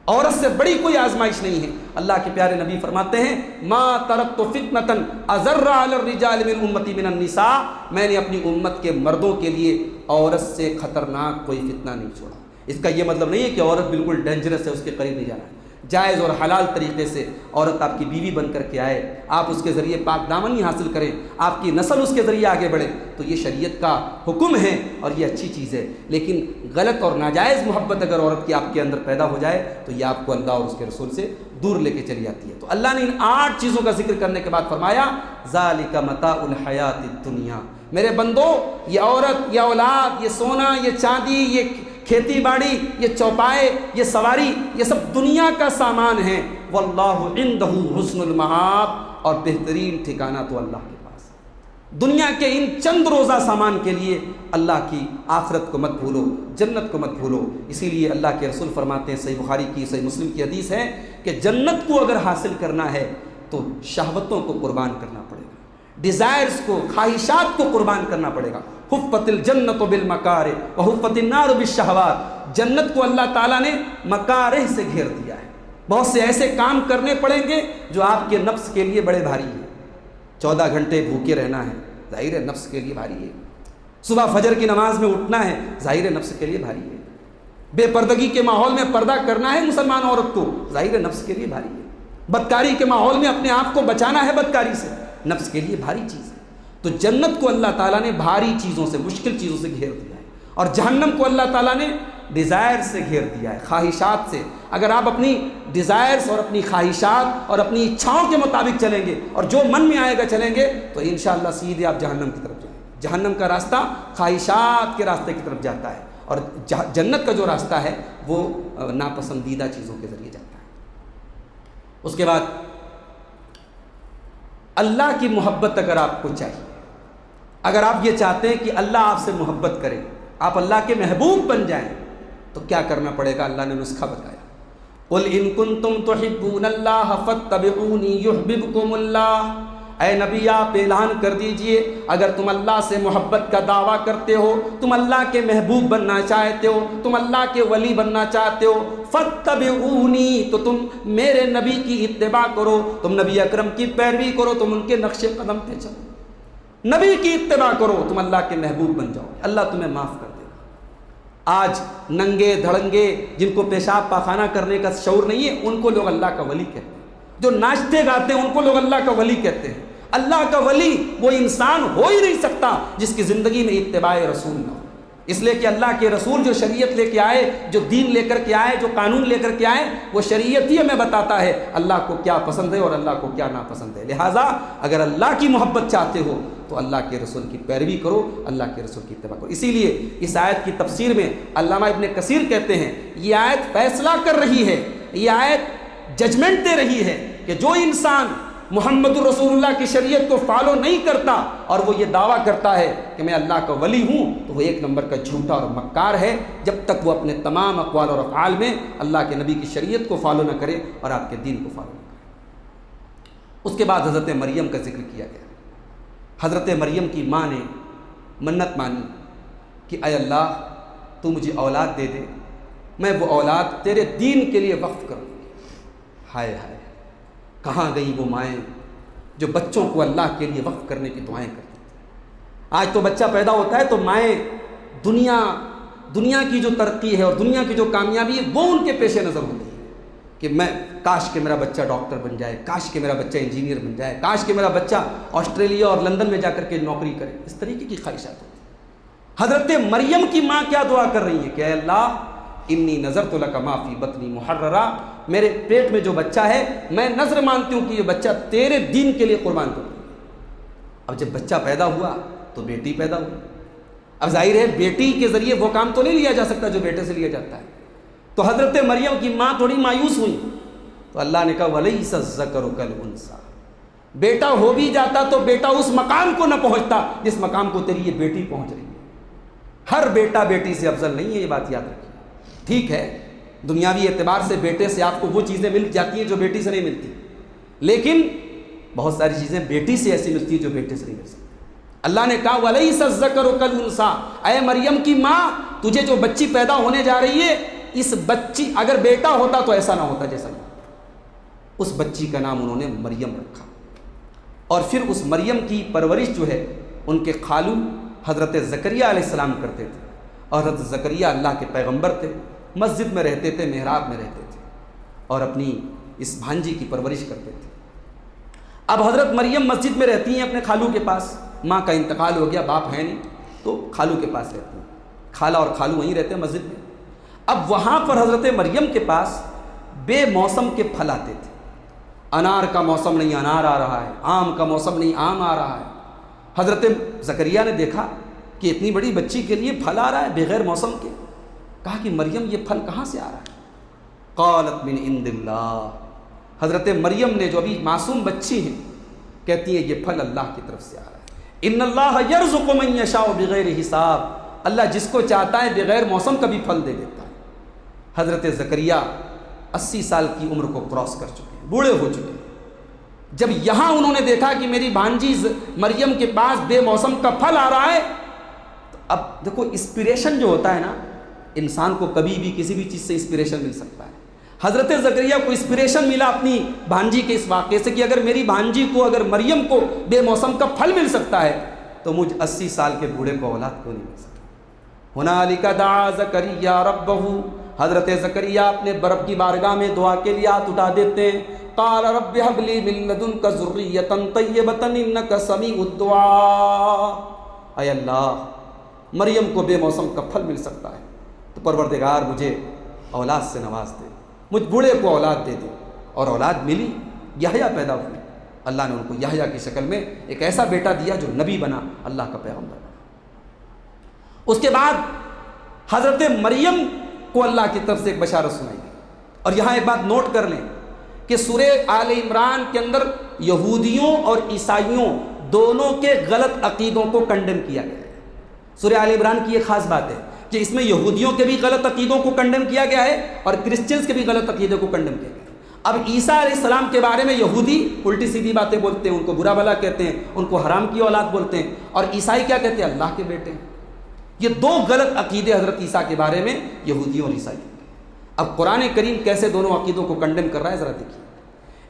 عورت سے بڑی کوئی آزمائش نہیں ہے۔ اللہ کے پیارے نبی فرماتے ہیں ما ترکت فتنۃ اضر علی الرجال من امتی من النساء، میں نے اپنی امت کے مردوں کے لیے عورت سے خطرناک کوئی فتنہ نہیں چھوڑا۔ اس کا یہ مطلب نہیں ہے کہ عورت بالکل ڈینجرس ہے، اس کے قریب نہیں جانا ہے۔ جائز اور حلال طریقے سے عورت آپ کی بیوی بن کر کے آئے، آپ اس کے ذریعے پاک دامنی حاصل کریں، آپ کی نسل اس کے ذریعے آگے بڑھے، تو یہ شریعت کا حکم ہے اور یہ اچھی چیز ہے۔ لیکن غلط اور ناجائز محبت اگر عورت کی آپ کے اندر پیدا ہو جائے تو یہ آپ کو اللہ اور اس کے رسول سے دور لے کے چلی جاتی ہے۔ تو اللہ نے ان 8 چیزوں کا ذکر کرنے کے بعد فرمایا ذالک متاع الحیات الدنیا، میرے بندو یہ عورت، یہ اولاد، یہ سونا، یہ چاندی، یہ کھیتی باڑی، یہ چوپائے، یہ سواری، یہ سب دنیا کا سامان ہے۔ واللہ عندہ حسن المآب، اور بہترین ٹھکانہ تو اللہ کے پاس ہے۔ دنیا کے ان چند روزہ سامان کے لیے اللہ کی آخرت کو مت بھولو، جنت کو مت بھولو۔ اسی لیے اللہ کے رسول فرماتے ہیں، صحیح بخاری کی صحیح مسلم کی حدیث ہے کہ جنت کو اگر حاصل کرنا ہے تو شہوتوں کو قربان کرنا پڑے گا، ڈیزائرز کو، خواہشات کو قربان کرنا پڑے گا۔ حفت الجنت بالمکارہ وحفت النار بالشہوات، جنت کو اللہ تعالیٰ نے مکارہ سے گھیر دیا ہے۔ بہت سے ایسے کام کرنے پڑیں گے جو آپ کے نفس کے لیے بڑے بھاری ہیں۔ 14 گھنٹے بھوکے رہنا ہے، ظاہر ہے نفس کے لیے بھاری ہے۔ صبح فجر کی نماز میں اٹھنا ہے، ظاہر ہے نفس کے لیے بھاری ہے۔ بے پردگی کے ماحول میں پردہ کرنا ہے مسلمان عورت کو، ظاہر ہے نفس کے لیے بھاری ہے۔ بدکاری کے ماحول میں اپنے آپ کو بچانا ہے بدکاری سے، نفس کے لیے بھاری چیز ہے۔ تو جنت کو اللہ تعالیٰ نے بھاری چیزوں سے، مشکل چیزوں سے گھیر دیا ہے، اور جہنم کو اللہ تعالیٰ نے ڈیزائر سے گھیر دیا ہے، خواہشات سے۔ اگر آپ اپنی ڈیزائرز اور اپنی خواہشات اور اپنی اچھاؤں کے مطابق چلیں گے اور جو من میں آئے گا چلیں گے تو انشاءاللہ سیدھے آپ جہنم کی طرف جائیں گے۔ جہنم کا راستہ خواہشات کے راستے کی طرف جاتا ہے، اور جنت کا جو راستہ ہے وہ ناپسندیدہ چیزوں کے ذریعے جاتا ہے۔ اس کے بعد اللہ کی محبت اگر آپ کو چاہیے، اگر آپ یہ چاہتے ہیں کہ اللہ آپ سے محبت کرے، آپ اللہ کے محبوب بن جائیں، تو کیا کرنا پڑے گا؟ اللہ نے نسخہ بتایا، قُلْ إِن كُنتُمْ تُحِبُّونَ اللَّهَ فَاتَّبِعُونِي يُحْبِبْكُمُ اللَّهُ، اے نبی آپ اعلان کر دیجئے اگر تم اللہ سے محبت کا دعویٰ کرتے ہو، تم اللہ کے محبوب بننا چاہتے ہو، تم اللہ کے ولی بننا چاہتے ہو، فَاتَّبِعُونِي، تو تم میرے نبی کی اتباع کرو، تم نبی اکرم کی پیروی کرو، تم ان کے نقش قدم پہ چلو، نبی کی اتباع کرو، تم اللہ کے محبوب بن جاؤ، اللہ تمہیں معاف کر دے گا۔ آج ننگے دھڑنگے جن کو پیشاب پاخانہ کرنے کا شعور نہیں ہے، ان کو لوگ اللہ کا ولی کہتے ہیں۔ جو ناچتے گاتے ہیں ان کو لوگ اللہ کا ولی کہتے ہیں۔ اللہ کا ولی وہ انسان ہو ہی نہیں سکتا جس کی زندگی میں اتباع رسول نہ ہو، اس لیے کہ اللہ کے رسول جو شریعت لے کے آئے، جو دین لے کر کے آئے، جو قانون لے کر کے آئے، وہ شریعت ہی ہمیں بتاتا ہے اللہ کو کیا پسند ہے اور اللہ کو کیا ناپسند ہے۔ لہٰذا اگر اللہ کی محبت چاہتے ہو تو اللہ کے رسول کی پیروی کرو، اللہ کے رسول کی اتباع کرو۔ اسی لیے اس آیت کی تفسیر میں علامہ ابن کثیر کہتے ہیں یہ آیت فیصلہ کر رہی ہے، یہ آیت ججمنٹ دے رہی ہے کہ جو انسان محمد رسول اللہ کی شریعت کو فالو نہیں کرتا اور وہ یہ دعویٰ کرتا ہے کہ میں اللہ کا ولی ہوں، تو وہ 1 نمبر کا جھوٹا اور مکار ہے، جب تک وہ اپنے تمام اقوال اور افعال میں اللہ کے نبی کی شریعت کو فالو نہ کرے اور آپ کے دین کو فالو نہ کرے۔ اس کے بعد حضرت مریم کا ذکر کیا گیا۔ حضرت مریم کی ماں نے منت مانی کہ اے اللہ تو مجھے اولاد دے دے، میں وہ اولاد تیرے دین کے لیے وقف کروں گی۔ ہائے ہائے، کہاں گئی وہ مائیں جو بچوں کو اللہ کے لیے وقف کرنے کی دعائیں کرتی ہیں۔ آج تو بچہ پیدا ہوتا ہے تو مائیں دنیا کی جو ترقی ہے اور دنیا کی جو کامیابی ہے وہ ان کے پیش نظر ہوتی ہے کہ میں کاش کہ میرا بچہ ڈاکٹر بن جائے، کاش کہ میرا بچہ انجینئر بن جائے، کاش کہ میرا بچہ آسٹریلیا اور لندن میں جا کر کے نوکری کرے، اس طریقے کی خواہشات ہوتی ہیں۔ حضرت مریم کی ماں کیا دعا کر رہی ہے کہ اے اللہ انی نذرت لک ما فی بطنی محررا، میرے پیٹ میں جو بچہ ہے میں نذر مانتی ہوں کہ یہ بچہ تیرے دین کے لیے قربان کروں۔ اب جب بچہ پیدا ہوا تو بیٹی پیدا ہوئی، اب ظاہر ہے بیٹی کے ذریعے وہ کام تو نہیں لیا جا سکتا جو بیٹے سے لیا جاتا ہے، تو حضرت مریم کی ماں تھوڑی مایوس ہوئی، تو اللہ نے کہا وَلَيْسَ الذَّكَرُ كَالْأُنثَىٰ، بیٹا ہو بھی جاتا تو بیٹا اس مقام کو نہ پہنچتا جس مقام کو تیری یہ بیٹی پہنچ رہی ہے۔ ہر بیٹا بیٹی سے افضل نہیں ہے، یہ بات یاد رکھیے۔ ٹھیک ہے دنیاوی اعتبار سے بیٹے سے آپ کو وہ چیزیں مل جاتی ہیں جو بیٹی سے نہیں ملتی، لیکن بہت ساری چیزیں بیٹی سے ایسی ملتی ہیں جو بیٹے سے نہیں مل سکتی۔ اللہ نے کہا وَلَيْسَ الذَّكَرُ كَالْأُنثىٰ، اے مریم کی ماں تجھے جو بچی پیدا ہونے جا رہی ہے، اس بچی اگر بیٹا ہوتا تو ایسا نہ ہوتا جیسا نہیں۔ اس بچی کا نام انہوں نے مریم رکھا، اور پھر اس مریم کی پرورش جو ہے ان کے خالو حضرت زکریا علیہ السلام کرتے تھے، اور حضرت زکریا اللہ کے پیغمبر تھے، مسجد میں رہتے تھے، محراب میں رہتے تھے، اور اپنی اس بھانجی کی پرورش کرتے تھے۔ اب حضرت مریم مسجد میں رہتی ہیں اپنے خالو کے پاس، ماں کا انتقال ہو گیا، باپ ہے نہیں تو خالو کے پاس رہتی ہیں، خالہ اور خالو وہیں رہتے ہیں مسجد میں۔ اب وہاں پر حضرت مریم کے پاس بے موسم کے پھل آتے تھے، انار کا موسم نہیں انار آ رہا ہے، آم کا موسم نہیں آم آ رہا ہے۔ حضرت زکریا نے دیکھا کہ اتنی بڑی بچی کے لیے پھل آ رہا ہے بغیر موسم کے، کہا کہ مریم یہ پھل کہاں سے آ رہا ہے؟ قالت من عند اللہ، حضرت مریم نے جو ابھی معصوم بچی ہیں کہتی ہیں یہ پھل اللہ کی طرف سے آ رہا ہے۔ ان اللہ یرزق من یشاء بغیر حساب، اللہ جس کو چاہتا ہے بغیر موسم کا بھی پھل دے دیتا ہے۔ حضرت زکریا 80 سال کی عمر کو کراس کر چکے ہیں، بوڑھے ہو چکے ہیں۔ جب یہاں انہوں نے دیکھا کہ میری بھانجی مریم کے پاس بے موسم کا پھل آ رہا ہے، تو اب دیکھو انسپریشن جو ہوتا ہے نا، انسان کو کبھی بھی کسی بھی چیز سے انسپریشن مل سکتا ہے۔ حضرت زکریا کو انسپریشن ملا اپنی بھانجی کے اس واقعے سے کہ اگر میری بھانجی کو، اگر مریم کو بے موسم کا پھل مل سکتا ہے تو مجھ 80 سال کے بوڑھے کو اولاد کیوں نہیں مل سکتا۔ ہنالک دعا زکریا ربہ، حضرت زکریا اپنے رب کی بارگاہ میں دعا کے لیے ہاتھ اٹھا دیتے ہیں۔ قال رب هب لي من لدنك ذرية طيبة انك سميع الدعاء، اے اللہ مریم کو بے موسم کا پھل مل سکتا ہے تو پروردگار مجھے اولاد سے نواز دے، مجھ بوڑھے کو اولاد دے دے۔ اور اولاد ملی، یحییٰ پیدا ہوئی، اللہ نے ان کو یحییٰ کی شکل میں ایک ایسا بیٹا دیا جو نبی بنا، اللہ کا پیغمبر بنا۔ اس کے بعد حضرت مریم کو اللہ کی طرف سے ایک بشارت سنائی گئی۔ اور یہاں ایک بات نوٹ کر لیں کہ سورہ آل عمران کے اندر یہودیوں اور عیسائیوں دونوں کے غلط عقیدوں کو کنڈم کیا گیا ہے۔ سورہ آل عمران کی یہ خاص بات ہے کہ اس میں یہودیوں کے بھی غلط عقیدوں کو کنڈم کیا گیا ہے اور کرسچنز کے بھی غلط عقیدوں کو کنڈم کیا گیا ہے۔ اب عیسیٰ علیہ السلام کے بارے میں یہودی الٹی سیدھی باتیں بولتے ہیں، ان کو برا بھلا کہتے ہیں، ان کو حرام کی اولاد بولتے ہیں، اور عیسائی کیا کہتے ہیں؟ اللہ کے بیٹے ہیں۔ یہ دو غلط عقیدے حضرت عیسیٰ کے بارے میں یہودیوں اور عیسائیوں کے۔ اب قرآن کریم کیسے دونوں عقیدوں کو کنڈم کر رہا ہے ذرا دیکھیے۔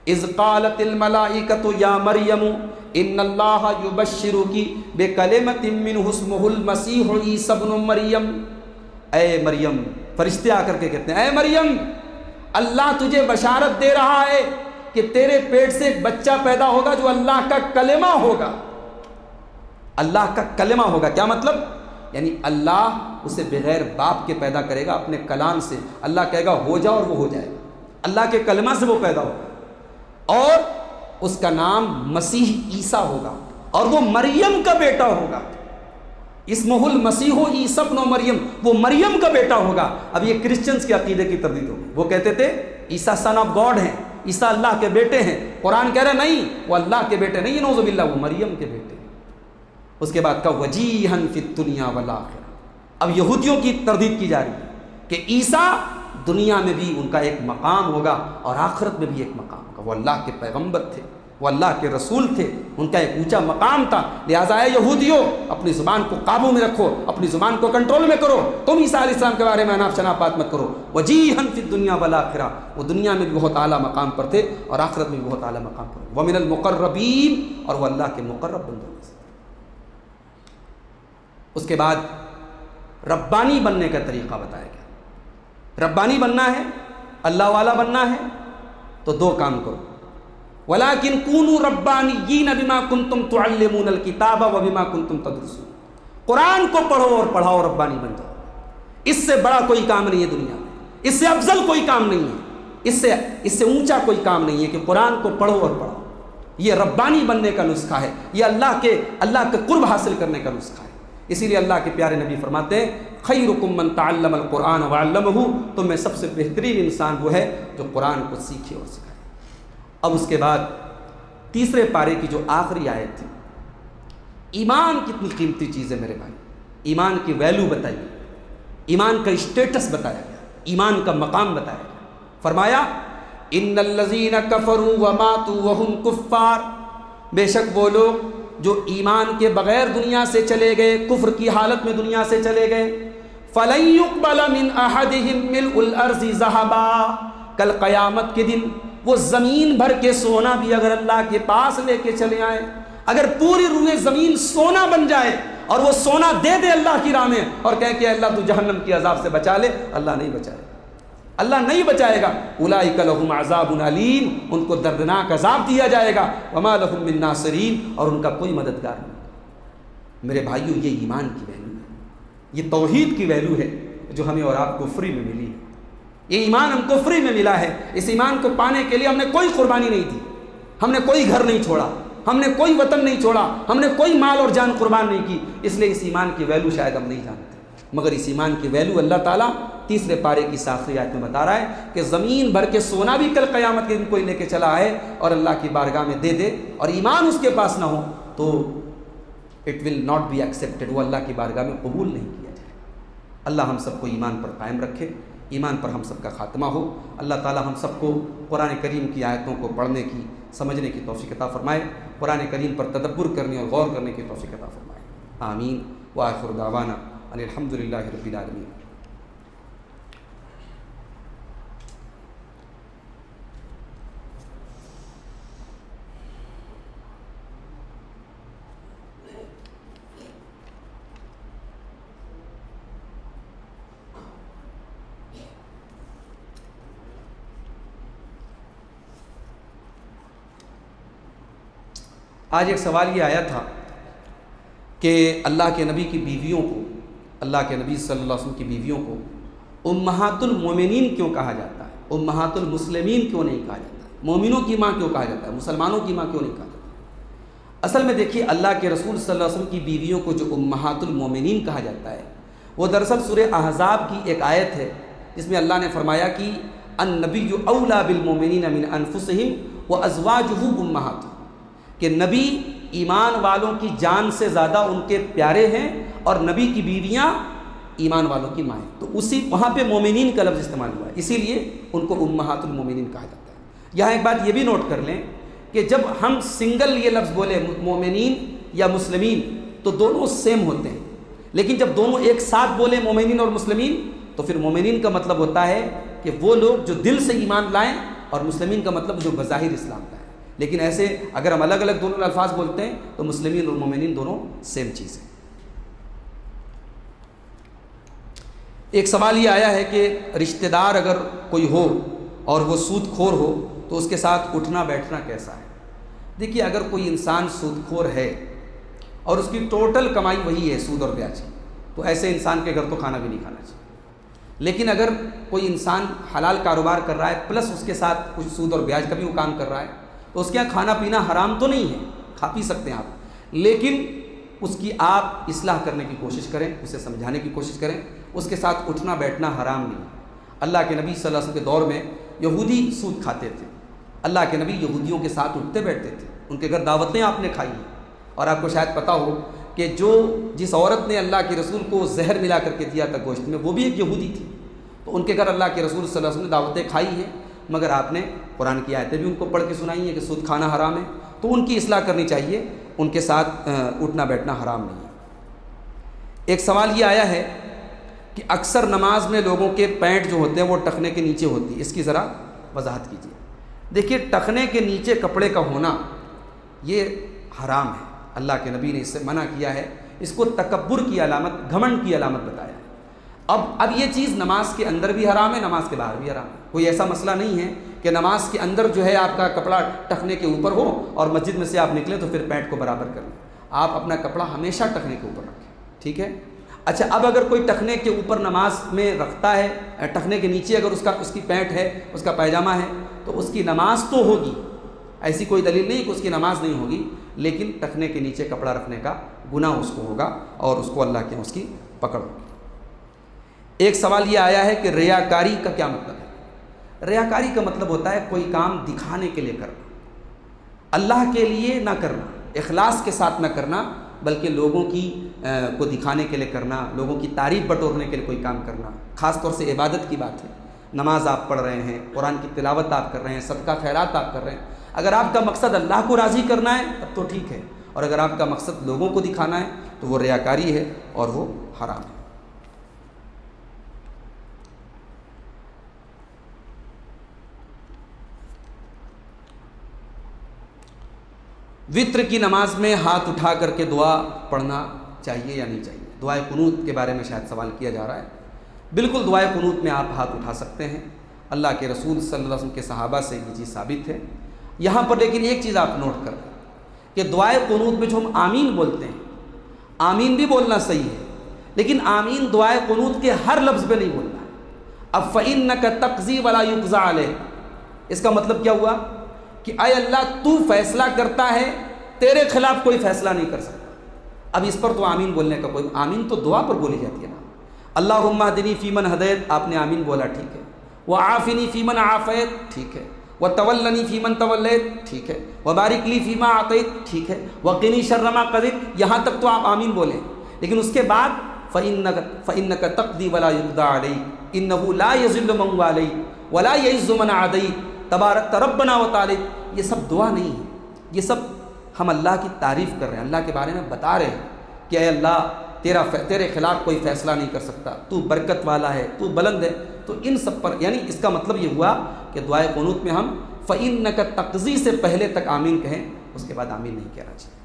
اذ قالت الملائکۃ یا مریم ان اللہ یبشرکی بکلمۃ منہ اسمہ المسیح عیسی ابن مریم، اے مریم، فرشتے آ کر کے کہتے ہیں اے مریم اللہ تجھے بشارت دے رہا ہے کہ تیرے پیٹ سے ایک بچہ پیدا ہوگا جو اللہ کا کلمہ ہوگا۔ اللہ کا کلمہ ہوگا کیا مطلب؟ یعنی اللہ اسے بغیر باپ کے پیدا کرے گا، اپنے کلام سے اللہ کہے گا ہو جا اور وہ ہو جائے گا، اللہ کے کلمہ سے وہ پیدا ہوگا، اور اس کا نام مسیح عیسیٰ ہوگا، اور وہ مریم کا بیٹا ہوگا۔ اسمہ المسیح عیسی ابن مریم، وہ مریم کا بیٹا ہوگا۔ اب یہ کرسچنز کے عقیدے کی تردید ہوگی، وہ کہتے تھے عیسیٰ سن آف گاڈ ہیں، عیسیٰ اللہ کے بیٹے ہیں۔ قرآن کہہ رہا نہیں، وہ اللہ کے بیٹے نہیں، نعوذ باللہ، وہ مریم کے بیٹے ہیں۔ اس کے بعد کہا وجیہن فی الدنیا والآخرہ۔ اب یہودیوں کی تردید کی جا رہی ہے کہ عیسیٰ دنیا میں بھی ان کا ایک مقام ہوگا اور آخرت میں بھی ایک مقام ہوگا۔ وہ اللہ کے پیغمبر تھے، وہ اللہ کے رسول تھے، ان کا ایک اونچا مقام تھا۔ لہٰذا اے یہودیوں اپنی زبان کو قابو میں رکھو، اپنی زبان کو کنٹرول میں کرو، تم عیسیٰ علیہ السلام کے بارے میں اناف شناف بات مت کرو۔ وجیہن فی الدنیا والآخرہ، وہ دنیا میں بھی بہت اعلیٰ مقام پر تھے اور آخرت میں بھی بہت اعلیٰ مقام پر۔ ومن المقربین، اور وہ اللہ کے مقرب بندوں میں سے۔ اس کے بعد ربانی بننے کا طریقہ بتایا گیا۔ ربانی بننا ہے، اللہ والا بننا ہے تو دو کام کرو، وَلَٰكِن كُونُوا رَبَّانِيِّينَ بِمَا كُنتُمْ تُعَلِّمُونَ الْكِتَابَ وَبِمَا كُنتُمْ تَدْرُسُونَ۔ قرآن کو پڑھو اور پڑھاؤ، ربانی بن جاؤ۔ اس سے بڑا کوئی کام نہیں ہے دنیا میں، اس سے افضل کوئی کام نہیں ہے، اس سے اونچا کوئی کام نہیں ہے کہ قرآن کو پڑھو اور پڑھاؤ۔ یہ ربانی بننے کا نسخہ ہے، یہ اللہ کے قرب حاصل کرنے کا نسخہ ہے۔ اسی لیے اللہ کے پیارے نبی فرماتے ہیں خیرکم من تعلم القرآن وعلمہ، تم میں سب سے بہترین انسان وہ ہے جو قرآن کو سیکھے اور سکھائے۔ اب اس کے بعد تیسرے پارے کی جو آخری آیت تھی، ایمان کتنی قیمتی چیز ہے میرے بھائی، ایمان کی ویلیو بتائی، ایمان کا اسٹیٹس بتایا گیا، ایمان کا مقام بتایا گیا۔ فرمایا ان الذین کفروا وماتوا وهم کفار، بے شک وہ لوگ جو ایمان کے بغیر دنیا سے چلے گئے، کفر کی حالت میں دنیا سے چلے گئے، فلن يقبل من احدهم ملء الارض ذهبا، کل قیامت کے دن وہ زمین بھر کے سونا بھی اگر اللہ کے پاس لے کے چلے آئے، اگر پوری روئے زمین سونا بن جائے اور وہ سونا دے دے اللہ کی راہ میں اور کہے کہ اللہ تو جہنم کی عذاب سے بچا لے، اللہ نہیں بچائے گا، اللہ نہیں بچائے گا۔ اولئک لہم عذاب علیم، ان کو دردناک عذاب دیا جائے گا، وما لہم من ناصرین، اور ان کا کوئی مددگار نہیں۔ میرے بھائیو، یہ ایمان کی ویلیو ہے، یہ توحید کی ویلیو ہے جو ہمیں اور آپ کو فری میں ملی ہے۔ یہ ایمان ہم کو فری میں ملا ہے۔ اس ایمان کو پانے کے لیے ہم نے کوئی قربانی نہیں دی، ہم نے کوئی گھر نہیں چھوڑا، ہم نے کوئی وطن نہیں چھوڑا، ہم نے کوئی مال اور جان قربان نہیں کی، اس لیے اس ایمان کی ویلیو شاید ہم نہیں جانتے، مگر اس ایمان کی ویلیو اللہ تعالیٰ تیسرے پارے کی آخری آیت میں بتا رہا ہے کہ زمین بھر کے سونا بھی کل قیامت کے دن کوئی لے کے چلا آئے اور اللہ کی بارگاہ میں دے دے اور ایمان اس کے پاس نہ ہو تو it will not be accepted, وہ اللہ کی بارگاہ میں قبول نہیں کیا جائے۔ اللہ ہم سب کو ایمان پر قائم رکھے، ایمان پر ہم سب کا خاتمہ ہو۔ اللہ تعالی ہم سب کو قرآن کریم کی آیتوں کو پڑھنے کی، سمجھنے کی توفیق عطا فرمائے، قرآن کریم پر تدبر کرنے اور غور کرنے کی توفیق عطا فرمائے۔ آمین۔ وآخر دعوانا ان الحمد للہ رب العالمین۔ آج ایک سوال یہ آیا تھا کہ اللہ کے نبی کی بیویوں کو، اللہ کے نبی صلی اللہ علیہ وسلم کی بیویوں کو امہات المومنین کیوں کہا جاتا ہے، امہات المسلمین کیوں نہیں کہا جاتا ہے، مومنوں کی ماں کیوں کہا جاتا ہے، مسلمانوں کی ماں کیوں نہیں کہا جاتا ہے؟ اصل میں دیکھیے، اللہ کے رسول صلی اللہ علیہ وسلم کی بیویوں کو جو امہات المومنین کہا جاتا ہے وہ دراصل سورہ احزاب کی ایک آیت ہے جس میں اللہ نے فرمایا کہ النبی اولیٰ بالمومنین من انفسہم وازواجہ امہاتہم، کہ نبی ایمان والوں کی جان سے زیادہ ان کے پیارے ہیں اور نبی کی بیویاں ایمان والوں کی مائیں، تو وہاں پہ مومنین کا لفظ استعمال ہوا ہے، اسی لیے ان کو امہات المومنین کہا جاتا ہے۔ یہاں ایک بات یہ بھی نوٹ کر لیں کہ جب ہم سنگل یہ لفظ بولے مومنین یا مسلمین تو دونوں سیم ہوتے ہیں، لیکن جب دونوں ایک ساتھ بولے مومنین اور مسلمین تو پھر مومنین کا مطلب ہوتا ہے کہ وہ لوگ جو دل سے ایمان لائیں اور مسلمین کا مطلب جو بظاہر اسلام لائیں۔ لیکن ایسے اگر ہم الگ الگ دونوں الفاظ بولتے ہیں تو مسلمین اور مومنین دونوں سیم چیز ہے۔ ایک سوال یہ آیا ہے کہ رشتہ دار اگر کوئی ہو اور وہ سود خور ہو تو اس کے ساتھ اٹھنا بیٹھنا کیسا ہے؟ دیکھیے، اگر کوئی انسان سود خور ہے اور اس کی ٹوٹل کمائی وہی ہے سود اور بیاج کی، تو ایسے انسان کے گھر تو کھانا بھی نہیں کھانا چاہیے۔ لیکن اگر کوئی انسان حلال کاروبار کر رہا ہے پلس اس کے ساتھ کچھ سود اور بیاج کا بھی وہ کام کر رہا ہے تو اس کے یہاں کھانا پینا حرام تو نہیں ہے، کھا پی سکتے ہیں آپ، لیکن اس کی آپ اصلاح کرنے کی کوشش کریں، اسے سمجھانے کی کوشش کریں، اس کے ساتھ اٹھنا بیٹھنا حرام نہیں ہے۔ اللہ کے نبی صلی اللہ علیہ وسلم کے دور میں یہودی سود کھاتے تھے، اللہ کے نبی یہودیوں کے ساتھ اٹھتے بیٹھتے تھے، ان کے گھر دعوتیں آپ نے کھائی ہیں، اور آپ کو شاید پتہ ہو کہ جس عورت نے اللہ کے رسول کو زہر ملا کر کے دیا تھا گوشت میں، وہ بھی ایک یہودی تھی، تو ان کے گھر اللہ کے رسول صلی اللہ علیہ وسلم نے دعوتیں کھائی ہیں، مگر آپ نے قرآن کی آیتیں بھی ان کو پڑھ کے سنائی ہیں کہ سود کھانا حرام ہے، تو ان کی اصلاح کرنی چاہیے، ان کے ساتھ اٹھنا بیٹھنا حرام نہیں ہے۔ ایک سوال یہ آیا ہے کہ اکثر نماز میں لوگوں کے پینٹ جو ہوتے ہیں وہ ٹخنے کے نیچے ہوتی ہے، اس کی ذرا وضاحت کیجیے۔ دیکھیے، ٹخنے کے نیچے کپڑے کا ہونا یہ حرام ہے، اللہ کے نبی نے اس سے منع کیا ہے، اس کو تکبر کی علامت، گھمنڈ کی علامت بتایا ہے۔ اب یہ چیز نماز کے اندر بھی حرام ہے، نماز کے باہر بھی حرام ہے۔ کوئی ایسا مسئلہ نہیں ہے کہ نماز کے اندر جو ہے آپ کا کپڑا ٹخنے کے اوپر ہو اور مسجد میں سے آپ نکلیں تو پھر پینٹ کو برابر کر لیں، آپ اپنا کپڑا ہمیشہ ٹخنے کے اوپر رکھیں، ٹھیک ہے؟ اچھا، اب اگر کوئی ٹخنے کے اوپر نماز میں رکھتا ہے، ٹخنے کے نیچے اگر اس کی پینٹ ہے، اس کا پائجامہ ہے، تو اس کی نماز تو ہوگی، ایسی کوئی دلیل نہیں کہ اس کی نماز نہیں ہوگی، لیکن ٹخنے کے نیچے کپڑا رکھنے کا گناہ اس کو ہوگا اور اس کو اللہ کے اس کی پکڑ ہوگی۔ ایک سوال یہ آیا ہے کہ ریاکاری کا کیا مطلب ہے؟ ریاکاری کا مطلب ہوتا ہے کوئی کام دکھانے کے لیے کرنا، اللہ کے لیے نہ کرنا، اخلاص کے ساتھ نہ کرنا، بلکہ لوگوں کی کو دکھانے کے لیے کرنا، لوگوں کی تعریف بٹورنے کے لیے کوئی کام کرنا، خاص طور سے عبادت کی بات ہے۔ نماز آپ پڑھ رہے ہیں، قرآن کی تلاوت آپ کر رہے ہیں، صدقہ خیرات آپ کر رہے ہیں، اگر آپ کا مقصد اللہ کو راضی کرنا ہے تب تو ٹھیک ہے، اور اگر آپ کا مقصد لوگوں کو دکھانا ہے تو وہ ریاکاری ہے اور وہ حرام ہے۔ وطر کی نماز میں ہاتھ اٹھا کر کے دعا پڑھنا چاہیے یا نہیں چاہیے؟ دعائے قنوت کے بارے میں شاید سوال کیا جا رہا ہے۔ بالکل دعائے قنوت میں آپ ہاتھ اٹھا سکتے ہیں، اللہ کے رسول صلی اللہ علیہ وسلم کے صحابہ سے یہ چیز ثابت ہے۔ یہاں پر لیکن ایک چیز آپ نوٹ کر لیں کہ دعائے قنوت میں جو ہم آمین بولتے ہیں، آمین بھی بولنا صحیح ہے، لیکن آمین دعائے قنوت کے ہر لفظ پہ نہیں بولنا ہے۔ اب فَإِنَّكَ تَقْضِي وَلَا يُقْضَى عَلَيْكَ، اس کا مطلب کیا ہوا کہ اے اللہ تو فیصلہ کرتا ہے، تیرے خلاف کوئی فیصلہ نہیں کر سکتا۔ اب اس پر تو آمین بولنے کا کوئی، آمین تو دعا پر بولی جاتی ہے نا۔ اللہم اہدنی فیمن ہدیت، آپ نے آمین بولا، ٹھیک ہے۔ وعافنی فیمن عافیت، ٹھیک ہے۔ وتولنی فیمن تولیت، ٹھیک ہے۔ وبارک لی فیما اعطیت، ٹھیک ہے۔ وقنی شر ما قضیت، یہاں تک تو آپ آمین بولیں، لیکن اس کے بعد فإنک تقضی ولا یقضی علیک انہ لا یذل من والیت ولا یعز من عادیت تبارک ربنا وتعالیت، یہ سب دعا نہیں ہے، یہ سب ہم اللہ کی تعریف کر رہے ہیں، اللہ کے بارے میں بتا رہے ہیں کہ اے اللہ تیرے خلاف کوئی فیصلہ نہیں کر سکتا، تو برکت والا ہے، تو بلند ہے۔ تو ان سب پر یعنی اس کا مطلب یہ ہوا کہ دعائے قنوت میں ہم فإنک تقضی سے پہلے تک آمین کہیں، اس کے بعد آمین نہیں کہنا چاہیے۔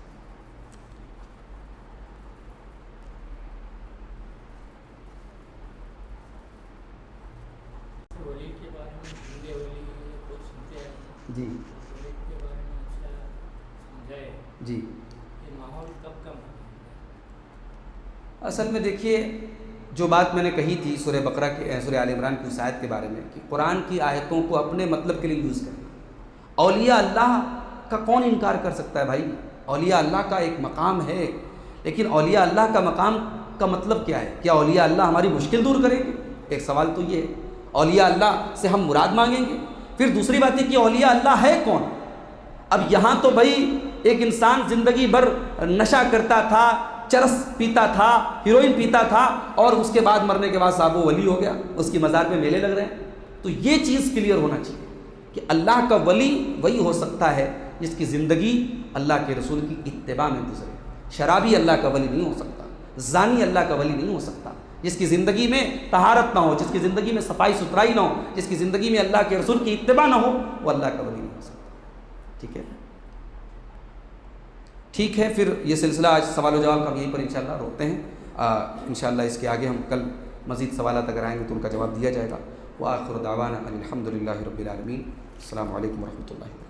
جی جی، اصل میں دیکھیے جو بات میں نے کہی تھی سورہ بقرہ کے سورہ آل عمران کی اس آیت کے بارے میں کہ قرآن کی آیتوں کو اپنے مطلب کے لیے یوز کرنا، اولیاء اللہ کا کون انکار کر سکتا ہے بھائی؟ اولیاء اللہ کا ایک مقام ہے، لیکن اولیاء اللہ کا مقام کا مطلب کیا ہے؟ کیا اولیاء اللہ ہماری مشکل دور کریں گے؟ ایک سوال تو یہ ہے، اولیاء اللہ سے ہم مراد مانگیں گے؟ پھر دوسری بات یہ کہ اولیاء اللہ ہے کون؟ اب یہاں تو بھائی ایک انسان زندگی بھر نشہ کرتا تھا، چرس پیتا تھا، ہیروئن پیتا تھا، اور اس کے بعد مرنے کے بعد صاحب وہ ولی ہو گیا، اس کی مزار پہ میلے لگ رہے ہیں۔ تو یہ چیز کلیئر ہونا چاہیے کہ اللہ کا ولی وہی ہو سکتا ہے جس کی زندگی اللہ کے رسول کی اتباع میں گزرے۔ شرابی اللہ کا ولی نہیں ہو سکتا، زانی اللہ کا ولی نہیں ہو سکتا، جس کی زندگی میں طہارت نہ ہو، جس کی زندگی میں صفائی ستھرائی نہ ہو، جس کی زندگی میں اللہ کے رسول کی اتباع نہ ہو، وہ اللہ کا ولی نہیں ہو سکتا۔ ٹھیک ہے، ٹھیک ہے، پھر یہ سلسلہ آج سوال و جواب کا یہیں پر انشاءاللہ روکتے ہیں۔ انشاءاللہ اس کے آگے ہم کل مزید سوالات اگر آئیں گے تو ان کا جواب دیا جائے گا۔ وآخر دعوانا ان الحمد للہ رب العالمین۔ السلام علیکم ورحمۃ اللہ۔